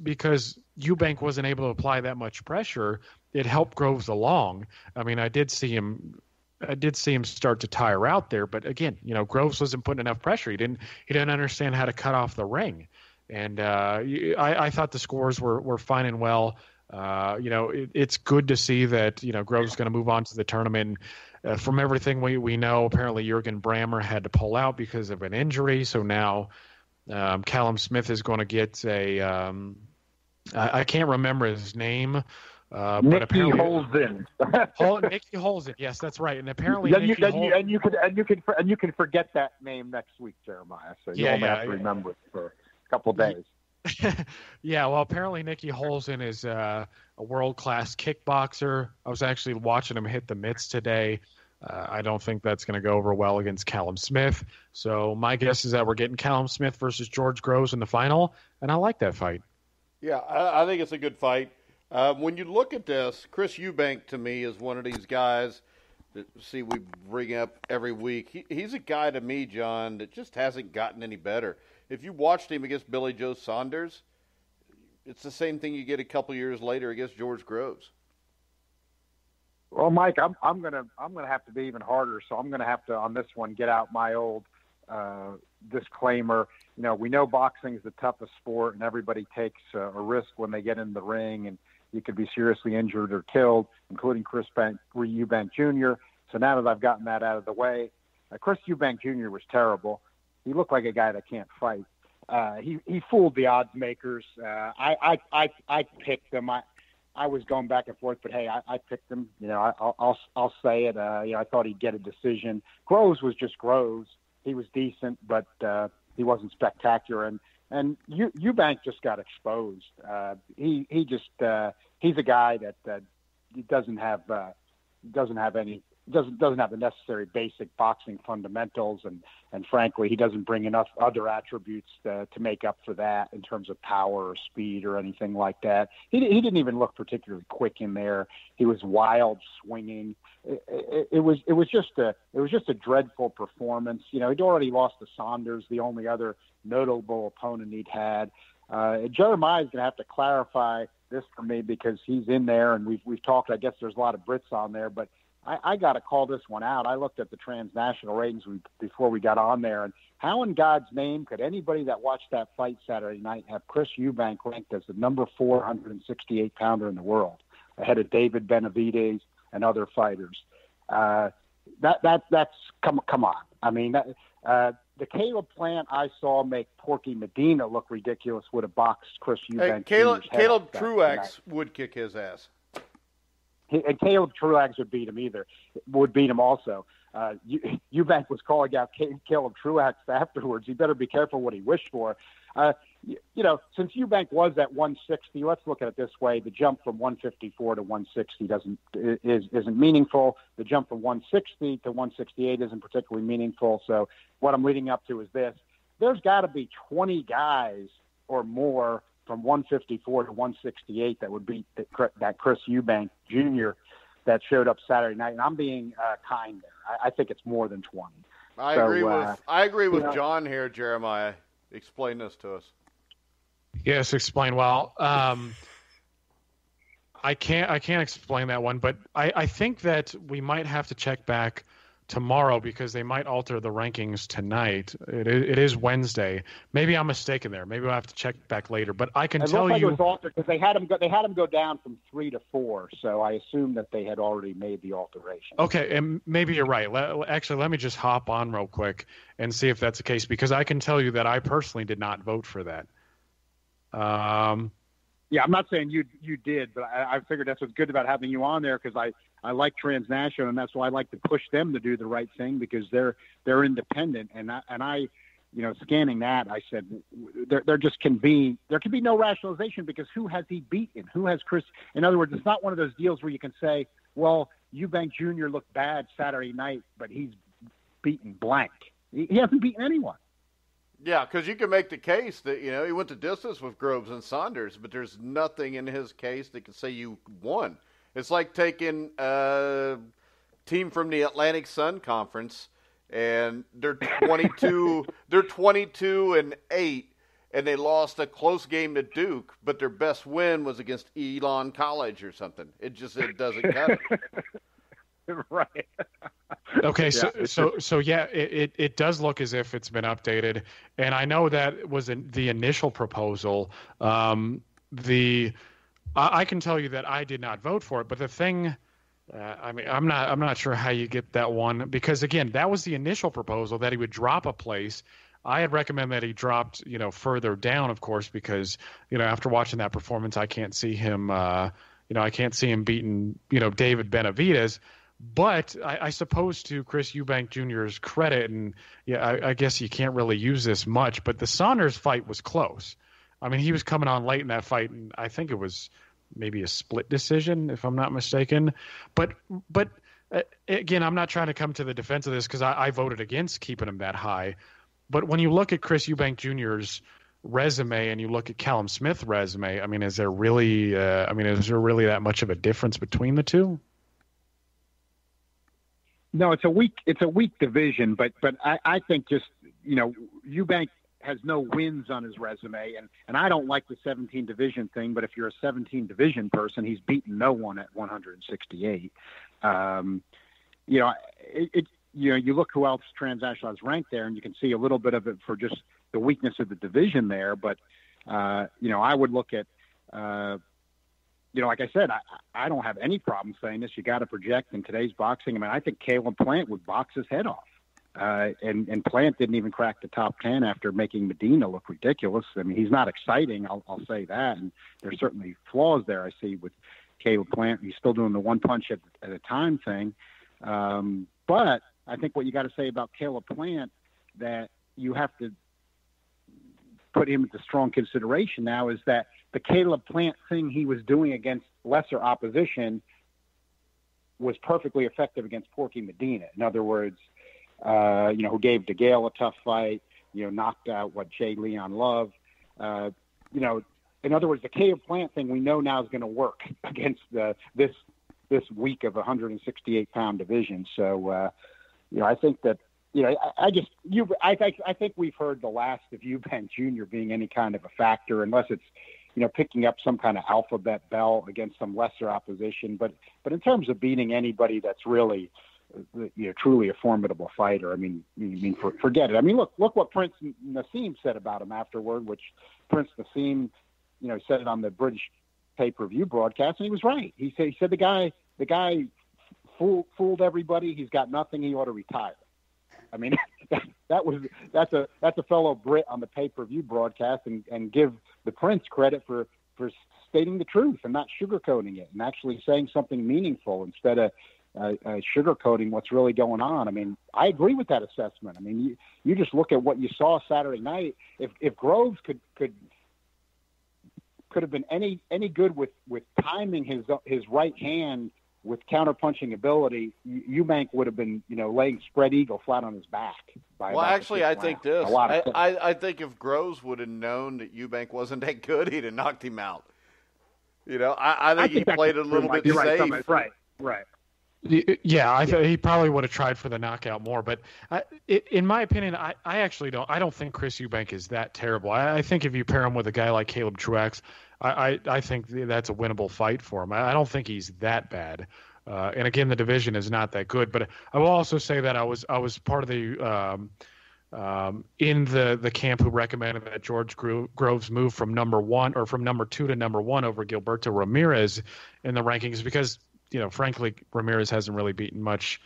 Eubank wasn't able to apply that much pressure, it helped Groves along. I mean, I did see him start to tire out there, but again, Groves wasn't putting enough pressure. He didn't understand how to cut off the ring. And I thought the scores were fine and well. It's good to see that, Groves is going to move on to the tournament. From everything we know, apparently Jurgen Braemar had to pull out because of an injury. So now Callum Smith is going to get I can't remember his name. But apparently Holzen. Nicky Holzen. Yes, that's right. And apparently you can forget that name next week, Jeremiah. So you only have to remember it for a couple of days. Yeah, well, apparently Nicky Holzen is a world-class kickboxer. I was actually watching him hit the mitts today. I don't think that's going to go over well against Callum Smith. So my guess is that we're getting Callum Smith versus George Groves in the final, and I like that fight. Yeah, I think it's a good fight. When you look at this, Chris Eubank to me is one of these guys that we bring up every week. He's a guy to me, John, that just hasn't gotten any better. If you watched him against Billy Joe Saunders, it's the same thing you get a couple years later against George Groves. Well, Mike, I'm gonna have to be even harder. So I'm gonna have to on this one get out my old disclaimer. We know boxing is the toughest sport, and everybody takes a risk when they get in the ring, and you could be seriously injured or killed, including Chris Eubank Jr. So now that I've gotten that out of the way, Chris Eubank Jr. was terrible. He looked like a guy that can't fight. He fooled the odds makers. I picked him. I was going back and forth, but hey, I picked him. I'll say it. I thought he'd get a decision. Groves was just Groves. He was decent, but he wasn't spectacular. And Eubank just got exposed. He's a guy that doesn't have the necessary basic boxing fundamentals, and frankly, he doesn't bring enough other attributes to make up for that in terms of power or speed or anything like that. He didn't even look particularly quick in there. He was wild, swinging. It was just a dreadful performance. He'd already lost to Saunders, the only other notable opponent he'd had. Jeremiah's going to have to clarify this for me because he's in there, and we've talked. I guess there's a lot of Brits on there, but I got to call this one out. I looked at the transnational ratings before we got on there, and how in God's name could anybody that watched that fight Saturday night have Chris Eubank ranked as the number 468 pounder in the world, ahead of David Benavidez and other fighters? That's come on. I mean, the Caleb Plant I saw make Porky Medina look ridiculous would have boxed Chris Eubank. Caleb Truax would kick his ass. And Caleb Truax would beat him also. Eubank was calling out Caleb Truax afterwards. He better be careful what he wished for. Since Eubank was at 160, let's look at it this way: the jump from 154 to 160 isn't meaningful. The jump from 160 to 168 isn't particularly meaningful. So what I'm leading up to is this: there's got to be 20 guys or more from 154 to 168 that would beat that Chris Eubank Jr. that showed up Saturday night. And I'm being kind there. I think it's more than 20. I agree with John here, Jeremiah. Explain this to us. Yes, explain. Well, I can't explain that one, but I think that we might have to check back tomorrow because they might alter the rankings tonight. It is Wednesday. Maybe I'm mistaken there. Maybe we'll have to check back later. But I can tell you, it was altered because they had him go down from 3 to 4. So I assume that they had already made the alteration. Okay, and maybe you're right. Actually, let me just hop on real quick and see if that's the case, because I can tell you that I personally did not vote for that. Yeah, I'm not saying you did, but I figured that's what's good about having you on there, because I like transnational, and that's why I like to push them to do the right thing, because they're independent. And I scanning that, I said there can be no rationalization, because who has he beaten? Who has Chris? In other words, it's not one of those deals where you can say, well, Eubank Jr. looked bad Saturday night, but he's beaten blank. He hasn't beaten anyone. Yeah, because you can make the case that, he went the distance with Groves and Saunders, but there's nothing in his case that can say you won. It's like taking a team from the Atlantic Sun Conference and they're 22. They're 22-8, and they lost a close game to Duke, but their best win was against Elon College or something. It doesn't cut it. Right. Okay, so yeah, it does look as if it's been updated, and I know that was the initial proposal. I can tell you that I did not vote for it, but the thing, I'm not sure how you get that one, because again, that was the initial proposal that he would drop a place. I had recommended that he dropped, further down, of course, because after watching that performance, I can't see him, I can't see him beating, David Benavidez. But I suppose to Chris Eubank Jr.'s credit, and I guess you can't really use this much, but the Saunders fight was close. I mean, he was coming on late in that fight, and I think it was maybe a split decision, if I'm not mistaken. But again, I'm not trying to come to the defense of this because I voted against keeping him that high. But when you look at Chris Eubank Jr.'s resume and you look at Callum Smith's resume, I mean, is there really that much of a difference between the two? No, it's a weak division, but I think just, Eubank has no wins on his resume, and I don't like the 17 division thing, but if you're a 17 division person, he's beaten no one at 168. You look who else Transnational has ranked there, and you can see a little bit of it for just the weakness of the division there. But, I would look at, like I said, I don't have any problem saying this. You got to project in today's boxing. I mean, I think Caleb Plant would box his head off. And Plant didn't even crack the top 10 after making Medina look ridiculous. I mean, he's not exciting. I'll say that. And there's certainly flaws there I see with Caleb Plant. He's still doing the one punch at a time thing. But I think what you got to say about Caleb Plant, that you have to put him into strong consideration now, is that the Caleb Plant thing he was doing against lesser opposition was perfectly effective against Porky Medina. In other words, who gave DeGale a tough fight, knocked out Jay Leon Love. In other words, the Caleb Plant thing we know now is going to work against this week of 168-pound division. So, I think that, I think we've heard the last of Eubank Jr. being any kind of a factor, unless it's, picking up some kind of alphabet belt against some lesser opposition. But in terms of beating anybody that's really, truly a formidable fighter, forget it. I mean, look what Prince Nassim said about him afterward, which Prince Nassim, said it on the British pay-per-view broadcast, and he was right. He said the guy fooled everybody. He's got nothing. He ought to retire. I mean, that's a fellow Brit on the pay-per-view broadcast, and give the Prince credit for stating the truth and not sugarcoating it, and actually saying something meaningful instead of sugarcoating what's really going on. I mean, I agree with that assessment. I mean, you just look at what you saw Saturday night. If Groves could have been any good with timing his right hand with counterpunching ability, Eubank would have been, laying spread eagle flat on his back. I think this. I think if Groves would have known that Eubank wasn't that good, he'd have knocked him out. I think he played a little bit safe. Right. Yeah, he probably would have tried for the knockout more. But in my opinion, I actually don't. I don't think Chris Eubank is that terrible. I think if you pair him with a guy like Caleb Truax, I think that's a winnable fight for him. I don't think he's that bad. And again, the division is not that good. But I will also say that I was part of the in the camp who recommended that George Groves move from number 2 to number 1 over Gilberto Ramirez in the rankings, because frankly, Ramirez hasn't really beaten much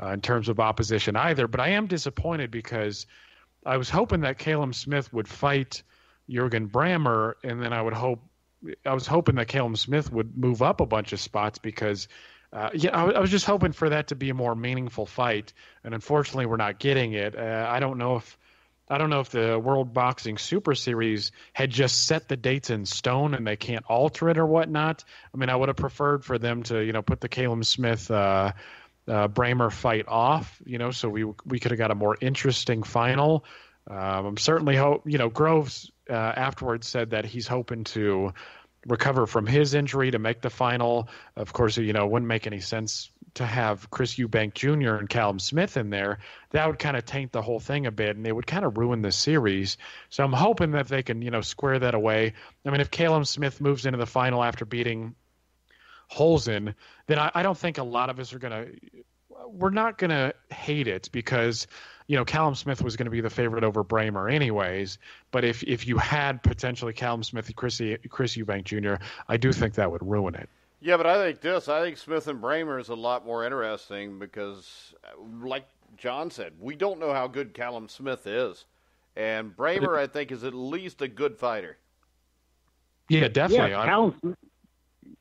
in terms of opposition either. But I am disappointed because I was hoping that Callum Smith would fight Jürgen Braemar, and then I was hoping that Callum Smith would move up a bunch of spots because I was just hoping for that to be a more meaningful fight, and unfortunately, we're not getting it. I don't know if the World Boxing Super Series had just set the dates in stone and they can't alter it or whatnot. I mean, I would have preferred for them to, put the Callum Smith Braemar fight off, so we could have got a more interesting final. I'm certainly Groves afterwards said that he's hoping to recover from his injury to make the final. Of course, it wouldn't make any sense to have Chris Eubank Jr. and Callum Smith in there, that would kind of taint the whole thing a bit, and it would kind of ruin the series. So I'm hoping that they can, square that away. I mean, if Callum Smith moves into the final after beating Holzen, then I don't think a lot of us we're not going to hate it because, Callum Smith was going to be the favorite over Braemar anyways. But if you had potentially Callum Smith and Chris Eubank Jr., I do think that would ruin it. Yeah, but I think Smith and Braemar is a lot more interesting because, like John said, we don't know how good Callum Smith is. And Braemar, I think, is at least a good fighter. Yeah, definitely.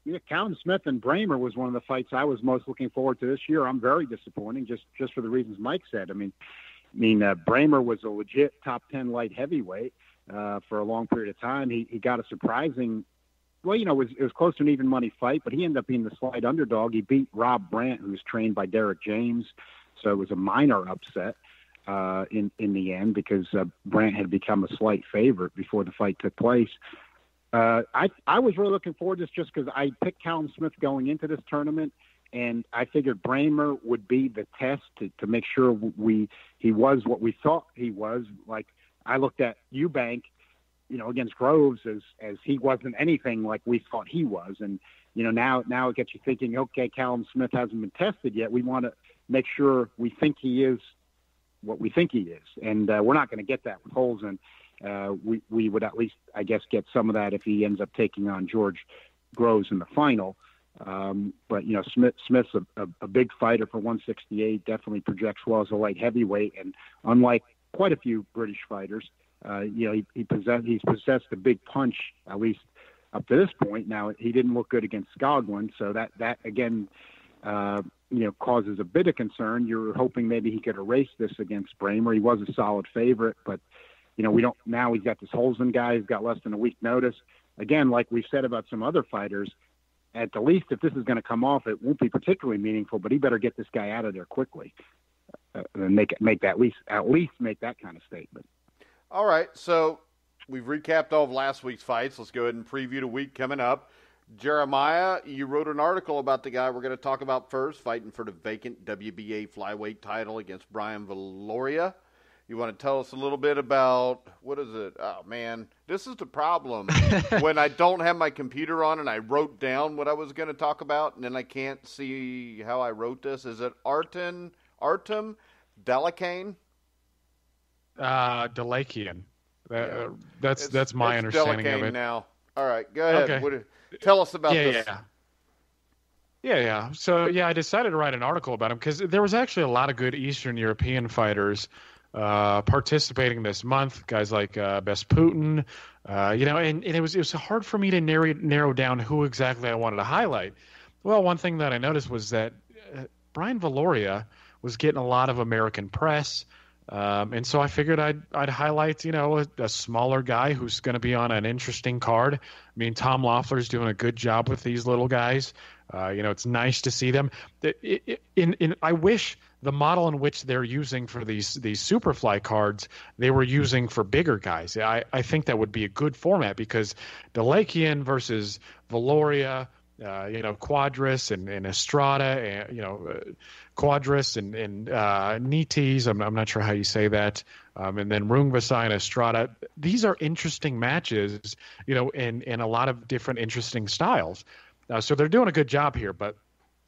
Yeah, Callum Smith and Braemar was one of the fights I was most looking forward to this year. I'm very disappointing just for the reasons Mike said. I mean, Braemar was a legit top 10 light heavyweight for a long period of time. He got a surprising, it was close to an even money fight, but he ended up being the slight underdog. He beat Rob Brandt, who was trained by Derek James, so it was a minor upset in the end because Brandt had become a slight favorite before the fight took place. I was really looking forward to this just because I picked Callum Smith going into this tournament, and I figured Braemar would be the test to make sure he was what we thought he was. Like I looked at Eubank, against Groves as he wasn't anything like we thought he was, and now it gets you thinking, okay, Callum Smith hasn't been tested yet. We want to make sure we think he is what we think he is, and we're not going to get that with Holzen. We would at least, I guess, get some of that if he ends up taking on George Groves in the final. But Smith's a big fighter for 168, definitely projects well as a light heavyweight, and unlike quite a few British fighters, he's possessed a big punch, at least up to this point. Now, he didn't look good against Skoglund, so that again, causes a bit of concern. You're hoping maybe he could erase this against Braemar. He was a solid favorite, but we don't. Now he's got this Holzen guy who's got less than a week notice. Again, like we've said about some other fighters, at the least, if this is going to come off, it won't be particularly meaningful. But he better get this guy out of there quickly and make that at least make that kind of statement. All right, so we've recapped all of last week's fights. Let's go ahead and preview the week coming up. Jeremiah, you wrote an article about the guy we're going to talk about first, fighting for the vacant WBA flyweight title against Brian Viloria. You want to tell us a little bit about, what is it? Oh, man, this is the problem. When I don't have my computer on and I wrote down what I was going to talk about, and then I can't see how I wrote this. Is it Artem Delicain? Delakian. That's my understanding of it. Now. All right, go ahead. Okay. Tell us about this. Yeah. So, I decided to write an article about him because there was actually a lot of good Eastern European fighters participating this month, guys like Besputin, and it was hard for me to narrow down who exactly I wanted to highlight. Well, one thing that I noticed was that Brian Viloria was getting a lot of American press, and so I figured I'd highlight, a smaller guy who's going to be on an interesting card. I mean, Tom Loeffler's doing a good job with these little guys. It's nice to see them. I wish the model in which they're using for these Superfly cards, they were using for bigger guys. I think that would be a good format because Delakian versus Viloria, Quadras and Estrada, Quadras and Nites, I'm not sure how you say that, and then Rungvisai and Estrada. These are interesting matches, in a lot of different interesting styles. So they're doing a good job here, but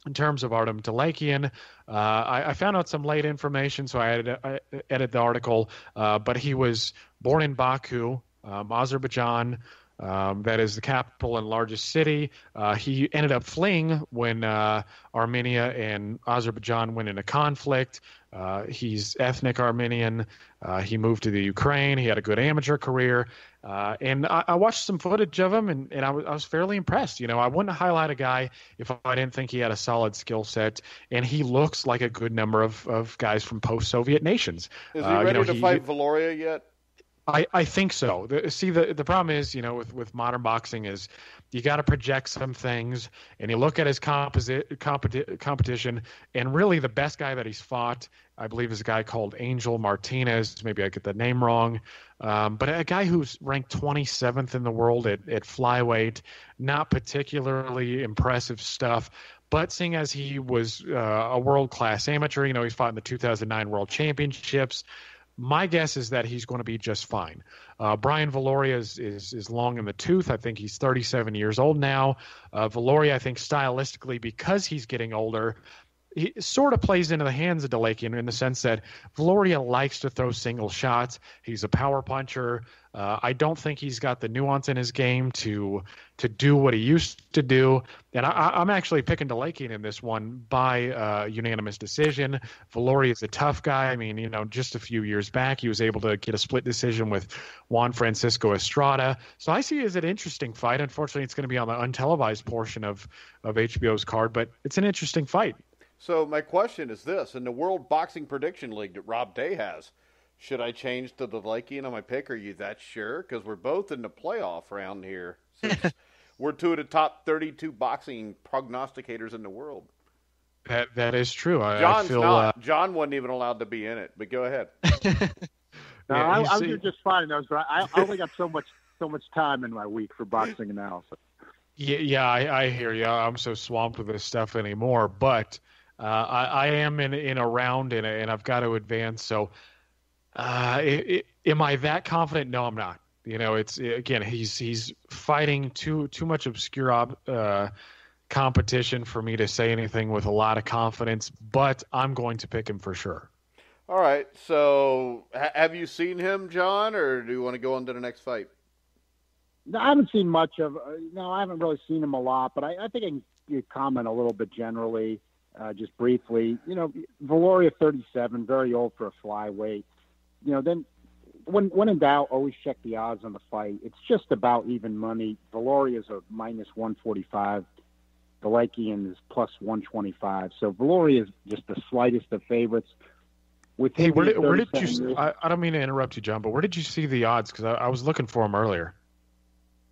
in terms of Artem Delakian, I found out some late information, so I edited the article, but he was born in Baku, Azerbaijan. That is the capital and largest city. He ended up fleeing when Armenia and Azerbaijan went into conflict. He's ethnic Armenian. He moved to the Ukraine. He had a good amateur career. And I watched some footage of him, and I was fairly impressed. I wouldn't highlight a guy if I didn't think he had a solid skill set, and he looks like a good number of guys from post-Soviet nations. Is he ready to fight Viloria yet? I think so. The problem is, with modern boxing is you got to project some things, and you look at his competition, and really the best guy that he's fought, I believe, is a guy called Angel Martinez. Maybe I get the name wrong. But a guy who's ranked 27th in the world at flyweight, not particularly impressive stuff. But seeing as he was a world-class amateur, he's fought in the 2009 World Championships. My guess is that he's going to be just fine. Brian Viloria is long in the tooth. I think he's 37 years old now. Viloria, I think stylistically, because he's getting older, he sort of plays into the hands of Delakian in the sense that Viloria likes to throw single shots. He's a power puncher. I don't think he's got the nuance in his game to do what he used to do. And I'm actually picking Delakian in this one by unanimous decision. Viloria is a tough guy. I mean, just a few years back, he was able to get a split decision with Juan Francisco Estrada. So I see it as an interesting fight. Unfortunately, it's going to be on the untelevised portion of HBO's card, but it's an interesting fight. So my question is this: in the World Boxing Prediction League that Rob Day has, should I change to the Delakian on my pick? Are you that sure? Because we're both in the playoff round here. Since we're two of the top 32 boxing prognosticators in the world. That is true. John's not. John wasn't even allowed to be in it. But go ahead. No, I was just finding those, but I only got so much time in my week for boxing analysis. Yeah, I hear you. I'm so swamped with this stuff anymore, but I am in a round and I've got to advance. So, am I that confident? No, I'm not. It's again, he's fighting too much obscure competition for me to say anything with a lot of confidence. But I'm going to pick him for sure. All right. So, have you seen him, John, or do you want to go on to the next fight? No, I haven't seen much of. No, I haven't really seen him a lot, but I think I can comment a little bit generally. Just briefly, Viloria 37, very old for a flyweight. Then when in doubt, always check the odds on the fight. It's just about even money. Viloria is a minus 145. Delakian is plus 125. So Viloria is just the slightest of favorites. Hey, where did you? I don't mean to interrupt you, John, but where did you see the odds? Because I was looking for them earlier.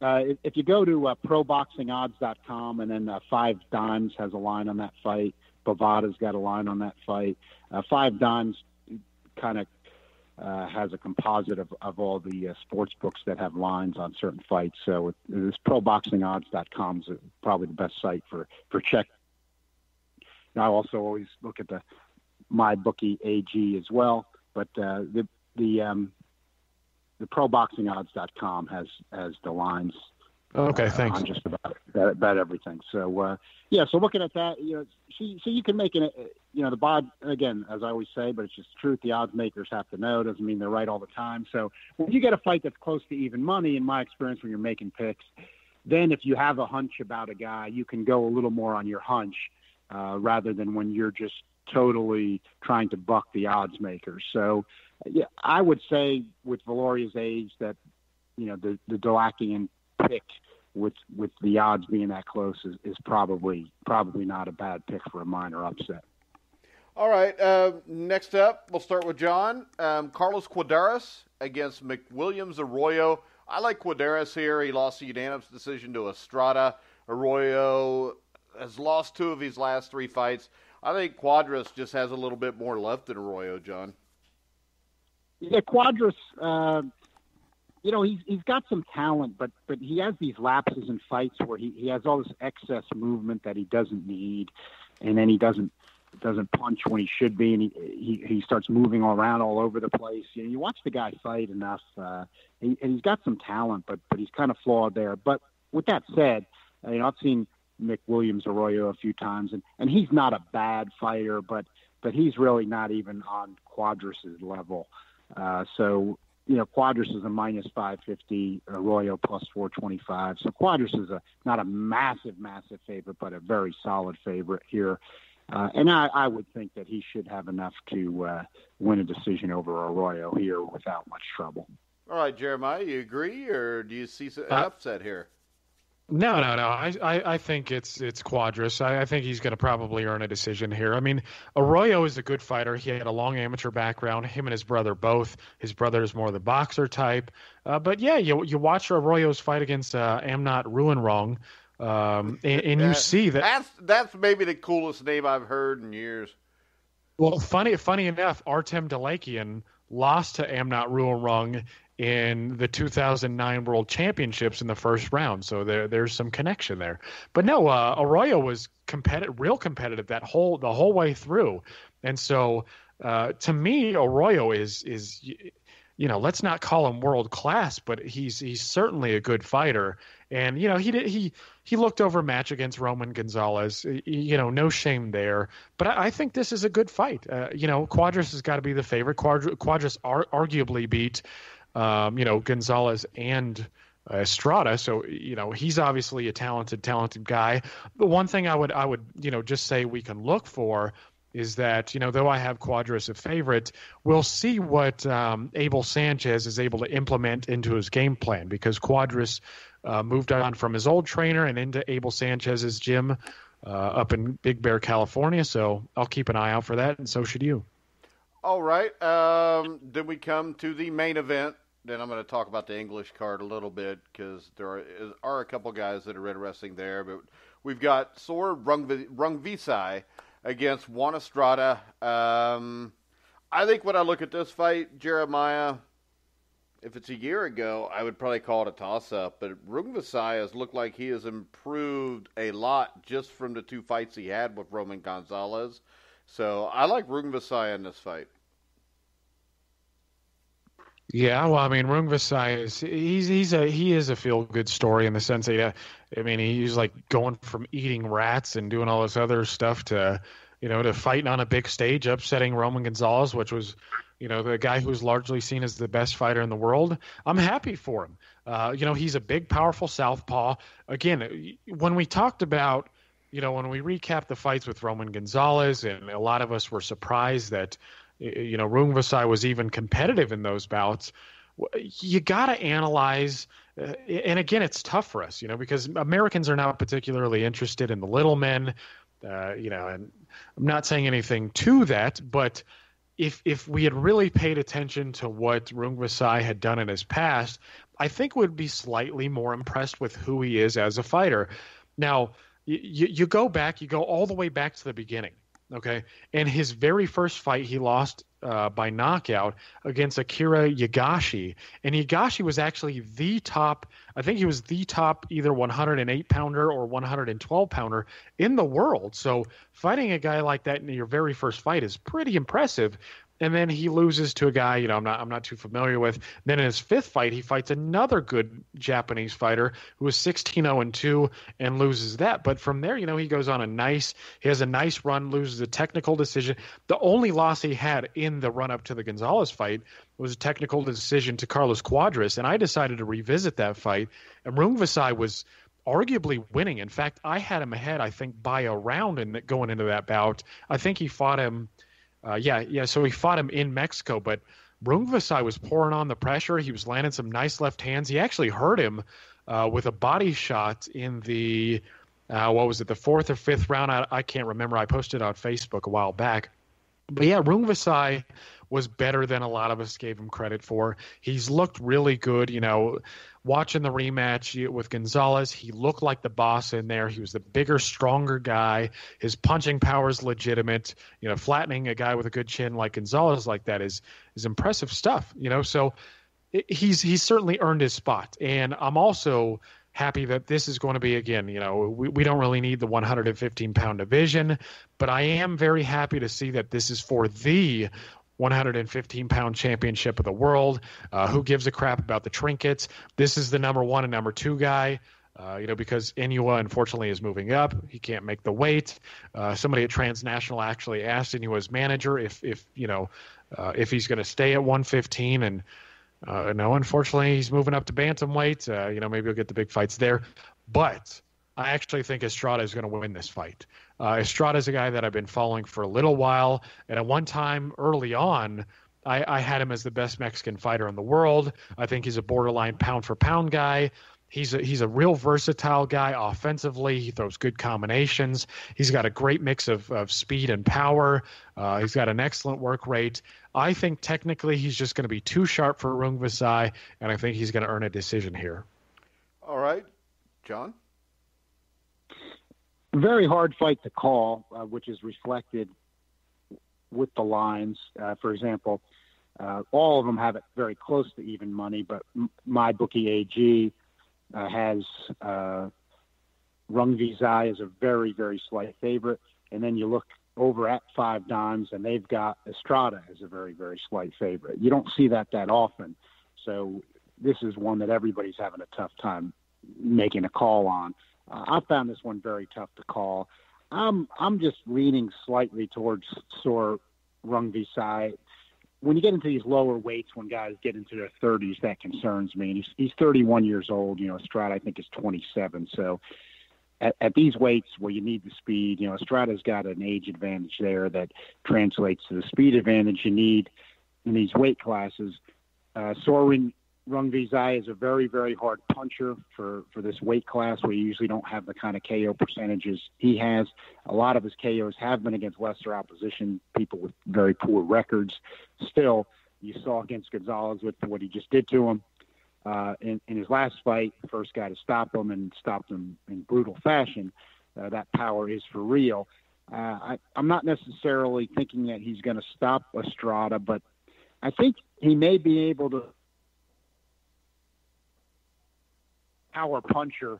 If you go to proboxingodds.com and then 5 Dimes has a line on that fight. Bovada's got a line on that fight. 5 Dimes kind of has a composite of all the sports books that have lines on certain fights. So this proboxingodds.com is probably the best site for check. I also always look at the MyBookie AG as well, but the proboxingodds.com has the lines. Okay, thanks. On just about everything. So so looking at that, so you can make it. The bod again, as I always say, but it's just the truth. The odds makers have to know. Doesn't mean they're right all the time. So when you get a fight that's close to even money, in my experience, when you're making picks, then if you have a hunch about a guy, you can go a little more on your hunch rather than when you're just totally trying to buck the odds makers. So I would say with Viloria's age that the Delakian pick with the odds being that close is probably not a bad pick for a minor upset. All right. Next up, we'll start with John. Carlos Quadras against McWilliams Arroyo. I like Quadras here. He lost a unanimous decision to Estrada. Arroyo has lost 2 of his last 3 fights. I think Quadras just has a little bit more left than Arroyo, John. Yeah, Quadras, he's got some talent, but he has these lapses in fights where he has all this excess movement that he doesn't need, and then he doesn't punch when he should be, and he starts moving all around all over the place. You watch the guy fight enough, and he's got some talent, but he's kind of flawed there. But with that said, I've seen McWilliams Arroyo a few times, and he's not a bad fighter, but he's really not even on Quadras' level. So Quadras is a minus 550, Arroyo plus 425. So Quadras is not a massive favorite, but a very solid favorite here. And I would think that he should have enough to win a decision over Arroyo here without much trouble. All right, Jeremiah, you agree, or do you see an upset here? No. I think it's Cuadras. I think he's going to probably earn a decision here. I mean, Arroyo is a good fighter. He had a long amateur background. Him and his brother both. His brother is more the boxer type. But yeah, you watch Arroyo's fight against Amnat Ruinrong, and you see that. That's maybe the coolest name I've heard in years. Well, funny enough, Artem Dalakian lost to Amnat Ruinrong in the 2009 World Championships in the first round. So there's some connection there. But no, Arroyo was real competitive the whole way through. And so to me, Arroyo is let's not call him world class, but he's certainly a good fighter. And he looked overmatched against Roman Gonzalez. No shame there. But I think this is a good fight. Cuadras has got to be the favorite. Cuadras arguably beat Gonzalez and Estrada. So, he's obviously a talented guy. The one thing I would, just say we can look for is that, though I have Cuadras a favorite, we'll see what Abel Sanchez is able to implement into his game plan, because Cuadras moved on from his old trainer and into Abel Sanchez's gym up in Big Bear, California. So I'll keep an eye out for that, and so should you. All right. Then we come to the main event. Then I'm going to talk about the English card a little bit, because there are a couple guys that are interesting there. But we've got Sor Rungvisai against Juan Estrada. I think when I look at this fight, Jeremiah, if it's a year ago, I would probably call it a toss-up. But Rungvisai has looked like he has improved a lot just from the two fights he had with Roman Gonzalez. So I like Rungvisai in this fight. Yeah, well, I mean, Rungvisai he is a feel good story in the sense that he's like going from eating rats and doing all this other stuff to fighting on a big stage, upsetting Roman Gonzalez, which was the guy who's largely seen as the best fighter in the world. I'm happy for him. He's a big, powerful southpaw. Again, when we talked about when we recapped the fights with Roman Gonzalez, and a lot of us were surprised that Rungvisai was even competitive in those bouts. You got to analyze, and again, it's tough for us, because Americans are not particularly interested in the little men, and I'm not saying anything to that, but if we had really paid attention to what Rungvisai had done in his past, I think we'd be slightly more impressed with who he is as a fighter. Now, you go all the way back to the beginning. Okay, and his very first fight, he lost by knockout against Akira Yagashi, and Yagashi was actually the top. I think he was the top either 108-pounder or 112-pounder in the world. So fighting a guy like that in your very first fight is pretty impressive. And then he loses to a guy, I'm not too familiar with. Then in his fifth fight, he fights another good Japanese fighter who was 16-0-2 and loses that. But from there, he goes on he has a nice run, loses a technical decision. The only loss he had in the run up to the Gonzalez fight was a technical decision to Carlos Cuadras. And I decided to revisit that fight. And Rungvisai was arguably winning. In fact, I had him ahead, I think, by a round going into that bout. I think he fought him. So he fought him in Mexico, but Rungvisai was pouring on the pressure. He was landing some nice left hands. He actually hurt him with a body shot in the, the fourth or fifth round? I can't remember. I posted on Facebook a while back. But yeah, Rungvisai was better than a lot of us gave him credit for. He's looked really good. Watching the rematch with Gonzalez, he looked like the boss in there. He was the bigger, stronger guy. His punching power is legitimate. Flattening a guy with a good chin like Gonzalez like that is impressive stuff. So he's certainly earned his spot. And I'm also happy that this is going to be, again, we don't really need the 115-pound division, but I am very happy to see that this is for the 115-pound championship of the world. Who gives a crap about the trinkets? This is the number one and number two guy, because Inoue, unfortunately, is moving up. He can't make the weight. Somebody at Transnational actually asked Inoue's manager if he's going to stay at 115, and no, unfortunately, he's moving up to bantamweight. Maybe he'll get the big fights there. But I actually think Estrada is going to win this fight. Estrada is a guy that I've been following for a little while. And at one time early on, I had him as the best Mexican fighter in the world. I think he's a borderline pound-for-pound guy. He's a real versatile guy offensively. He throws good combinations. He's got a great mix of speed and power. He's got an excellent work rate. I think technically he's just going to be too sharp for Rungvisai, and I think he's going to earn a decision here. All right. John? Very hard fight to call, which is reflected with the lines. For example, all of them have it very close to even money, but my bookie AG has Rungvisai as a very, very slight favorite. And then you look over at 5 dimes, and they've got Estrada as a very, very slight favorite. You don't see that often. So this is one that everybody's having a tough time making a call on. I found this one very tough to call. I'm just leaning slightly towards Sor Rungvisai. When you get into these lower weights, when guys get into their 30s, that concerns me. And he's 31 years old. Estrada, I think, is 27. So at these weights where you need the speed, Estrada's got an age advantage there that translates to the speed advantage you need in these weight classes. Sor Rungvisai is a very, very hard puncher for this weight class where you usually don't have the kind of KO percentages he has. A lot of his KOs have been against lesser opposition, people with very poor records. Still, you saw against Gonzalez with what he just did to him. In his last fight, the first guy to stop him and stopped him in brutal fashion. That power is for real. I'm not necessarily thinking that he's going to stop Estrada, but I think he may be able to power puncher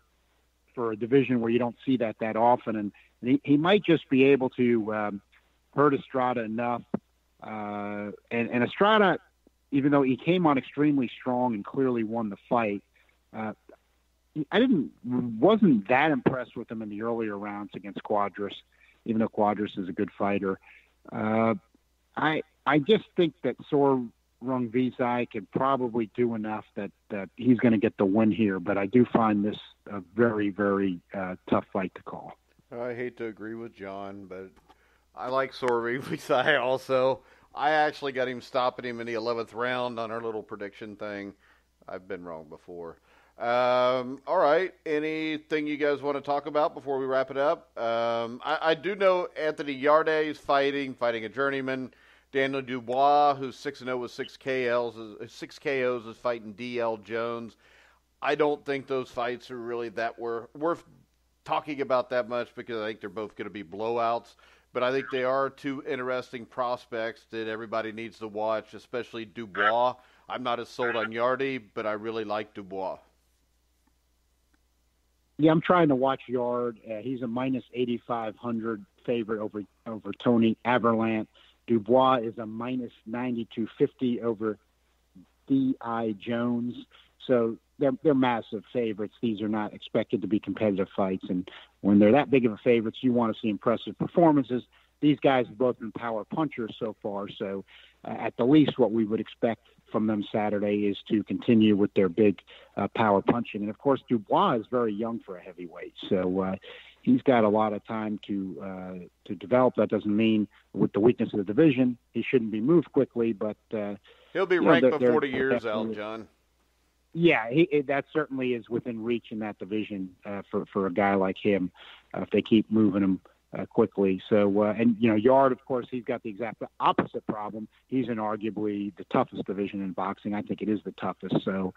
for a division where you don't see that often. And he might just be able to hurt Estrada enough. And Estrada, even though he came on extremely strong and clearly won the fight, wasn't that impressed with him in the earlier rounds against Quadras, even though Quadras is a good fighter. I just think that Sor Rungvisai could probably do enough that he's going to get the win here, but I do find this a very, very tough fight to call. I hate to agree with John, but I like Sor Rungvisai also. I actually got him stopping him in the 11th round on our little prediction thing. I've been wrong before. All right. Anything you guys want to talk about before we wrap it up? I do know Anthony Yarde is fighting a journeyman. Daniel Dubois, who's 6-0 with 6 KOs, is fighting DL Jones. I don't think those fights are really that worth talking about that much because I think they're both going to be blowouts. But I think they are two interesting prospects that everybody needs to watch, especially Dubois. I'm not as sold on Yarde, but I really like Dubois. Yeah, I'm trying to watch Yard. He's a minus 8,500 favorite over Tony Averlant. Dubois is a minus 9,250 over D.I. Jones. So they're massive favorites. These are not expected to be competitive fights. And when they're that big of a favorites, you want to see impressive performances. These guys have both been power punchers so far. So at the least, what we would expect from them Saturday is to continue with their big power punching. And of course, Dubois is very young for a heavyweight. So he's got a lot of time to develop. That doesn't mean with the weakness of the division, he shouldn't be moved quickly, but he'll be ranked before the year's out, John. Yeah, that certainly is within reach in that division for a guy like him if they keep moving him quickly. So, and Yard, of course, he's got the exact opposite problem. He's in arguably the toughest division in boxing. I think it is the toughest. So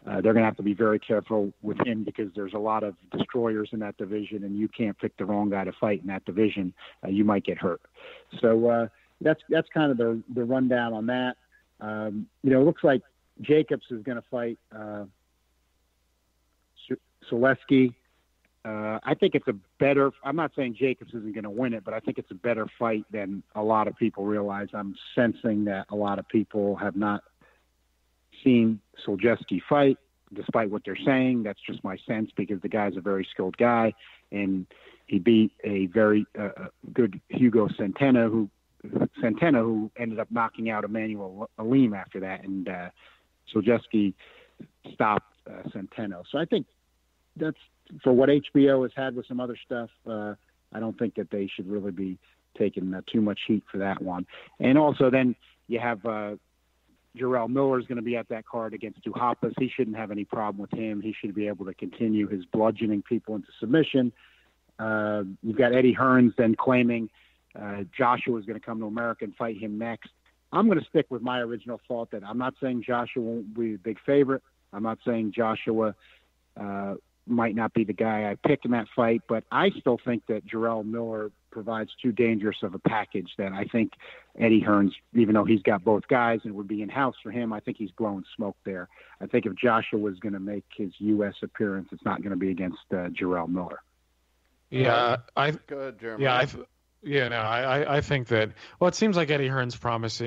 they're going to have to be very careful with him because there's a lot of destroyers in that division, and you can't pick the wrong guy to fight in that division. You might get hurt. So that's kind of the rundown on that. It looks like Jacobs is going to fight Selesky. I think it's a better – I'm not saying Jacobs isn't going to win it, but I think it's a better fight than a lot of people realize. I'm sensing that a lot of people have not seen Selesky fight, despite what they're saying. That's just my sense because the guy's a very skilled guy, and he beat a very good Hugo Centeno, who ended up knocking out Emmanuel Alim after that, and Selesky stopped Centeno. So I think that's for what HBO has had with some other stuff. I don't think that they should really be taking too much heat for that one. And also then you have Jarrell Miller is going to be at that card against Duhaupas. He shouldn't have any problem with him. He should be able to continue his bludgeoning people into submission. You've got Eddie Hearns then claiming Joshua is going to come to America and fight him next. I'm going to stick with my original thought that I'm not saying Joshua won't be the big favorite. I'm not saying Joshua might not be the guy I picked in that fight, but I still think that Jarrell Miller provides too dangerous of a package that I think Eddie Hearns, even though he's got both guys and would be in-house for him, I think he's blowing smoke there. I think if Joshua was going to make his U.S. appearance, it's not going to be against Jarrell Miller. Yeah, Go ahead, Jeremy. I think that, well, it seems like Eddie Hearns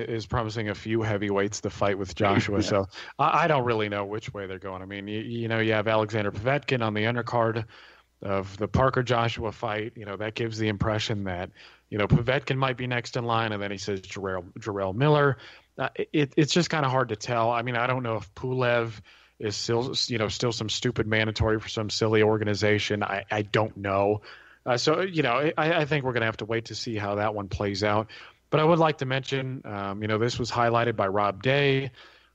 is promising a few heavyweights to fight with Joshua, so I don't really know which way they're going. I mean, you have Alexander Povetkin on the undercard of the Parker-Joshua fight. That gives the impression that, Povetkin might be next in line, and then he says Jarrell Miller. It's just kind of hard to tell. I mean, I don't know if Pulev is still some stupid mandatory for some silly organization. I don't know. So I think we're going to have to wait to see how that one plays out. But I would like to mention, this was highlighted by Rob Day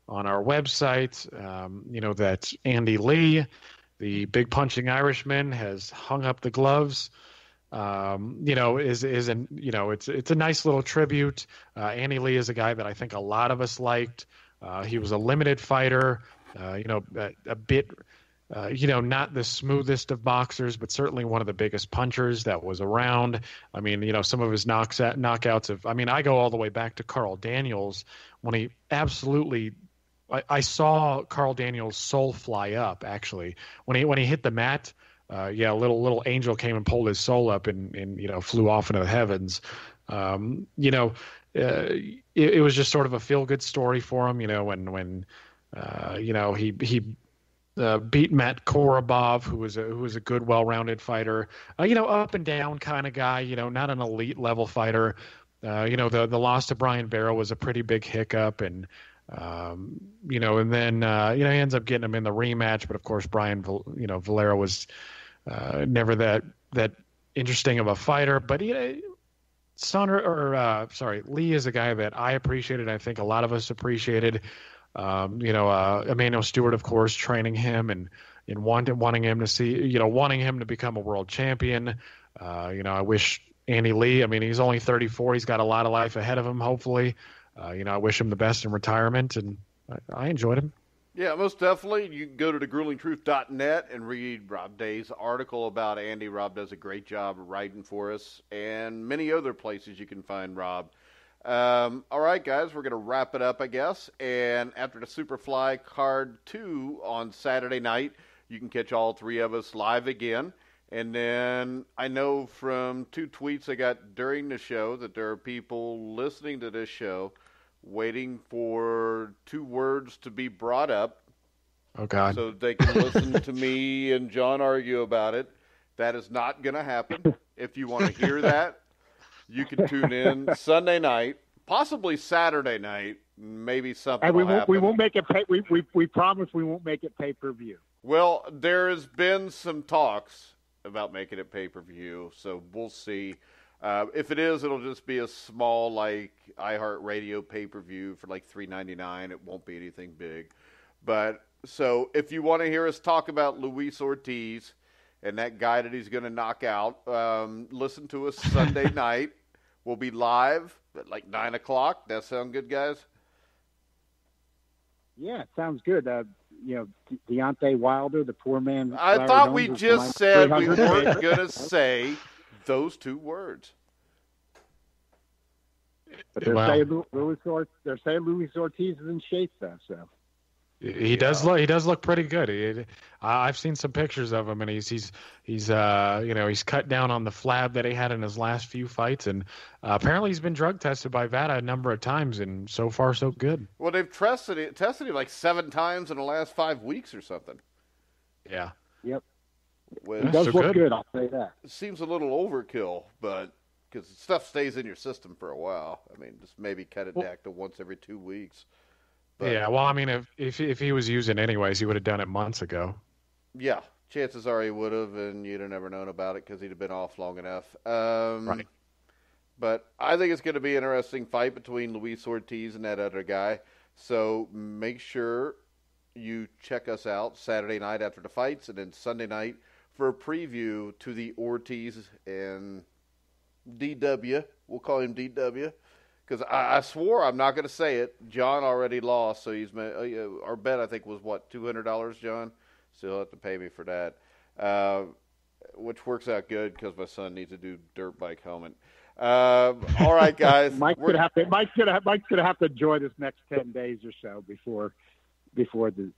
on our website, that Andy Lee, the big punching Irishman, has hung up the gloves. It's a nice little tribute. Andy Lee is a guy that I think a lot of us liked. He was a limited fighter, a bit. Not the smoothest of boxers, but certainly one of the biggest punchers that was around. I mean, some of his knockouts I go all the way back to Carl Daniels when he absolutely. I saw Carl Daniels' soul fly up actually when he hit the mat. A little angel came and pulled his soul up and flew off into the heavens. It was just sort of a feel good story for him. When he beat Matt Korobov, who was a good, well-rounded fighter. Up and down kind of guy. Not an elite level fighter. The loss to Brian Vera was a pretty big hiccup, and and then he ends up getting him in the rematch. But of course, Brian Valera was never that interesting of a fighter. But Lee is a guy that I appreciated. I think a lot of us appreciated. Emmanuel Stewart, of course, training him and wanting him to see, wanting him to become a world champion. I wish Andy Lee, he's only 34. He's got a lot of life ahead of him, hopefully. I wish him the best in retirement, and I enjoyed him. Yeah, most definitely. You can go to thegruelingtruth.net and read Rob Day's article about Andy. Rob does a great job of writing for us, and many other places you can find Rob. All right, guys, we're going to wrap it up, I guess. And after the Superfly Card 2 on Saturday night, you can catch all three of us live again. And then I know from 2 tweets I got during the show that there are people listening to this show waiting for 2 words to be brought up. Oh, God. So they can listen to me and John argue about it. That is not going to happen. If you want to hear that, you can tune in Sunday night, possibly Saturday night. Maybe something will happen. We won't make it pay. We promise we won't make it pay-per-view. Well, there has been some talks about making it pay-per-view, so we'll see. If it is, it'll just be a small, iHeartRadio pay-per-view for $3.99. It won't be anything big. But so if you want to hear us talk about Luis Ortiz and that guy that he's going to knock out, listen to us Sunday night. We'll be live at 9 o'clock. That sound good, guys? Yeah, it sounds good. Deontay Wilder, the poor man. I thought we just said we weren't going to say those 2 words. But they're saying Luis Ortiz is in shape, though. So he does look pretty good. I've seen some pictures of him, and he's cut down on the flab that he had in his last few fights, and apparently he's been drug tested by VADA a number of times, and so far so good. Well, they've tested him 7 times in the last 5 weeks or something. Yeah. Yep. Well, it does look good. I'll say that. It seems a little overkill, but because stuff stays in your system for a while. Just maybe cut it back to once every 2 weeks. But, yeah, well, if he was using anyways, he would have done it months ago. Yeah, chances are he would have, and you'd have never known about it because he'd have been off long enough. Right. But I think it's going to be an interesting fight between Luis Ortiz and that other guy. So make sure you check us out Saturday night after the fights, and then Sunday night for a preview to the Ortiz and DW. We'll call him DW because I swore I'm not going to say it. John already lost, so our bet I think was what, $200, John? Still have to pay me for that, which works out good because my son needs to do dirt bike helmet. All right, guys. Mike's gonna have to enjoy this next 10 days or so before the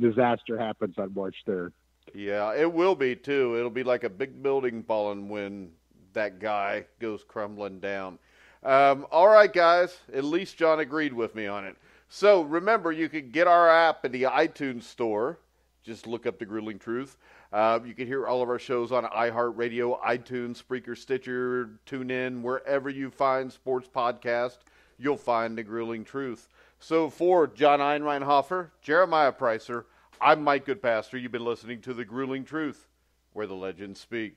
disaster happens on March 3rd. Yeah, it will be too. It'll be like a big building falling when that guy goes crumbling down. All right, guys. At least John agreed with me on it. So remember, you can get our app in the iTunes store. Just look up The Grueling Truth. You can hear all of our shows on iHeartRadio, iTunes, Spreaker, Stitcher, TuneIn, wherever you find sports podcast, you'll find The Grueling Truth. So for John Einreinhofer, Jeremiah Preisser, I'm Mike Goodpasterm. You've been listening to The Grueling Truth, where the legends speak.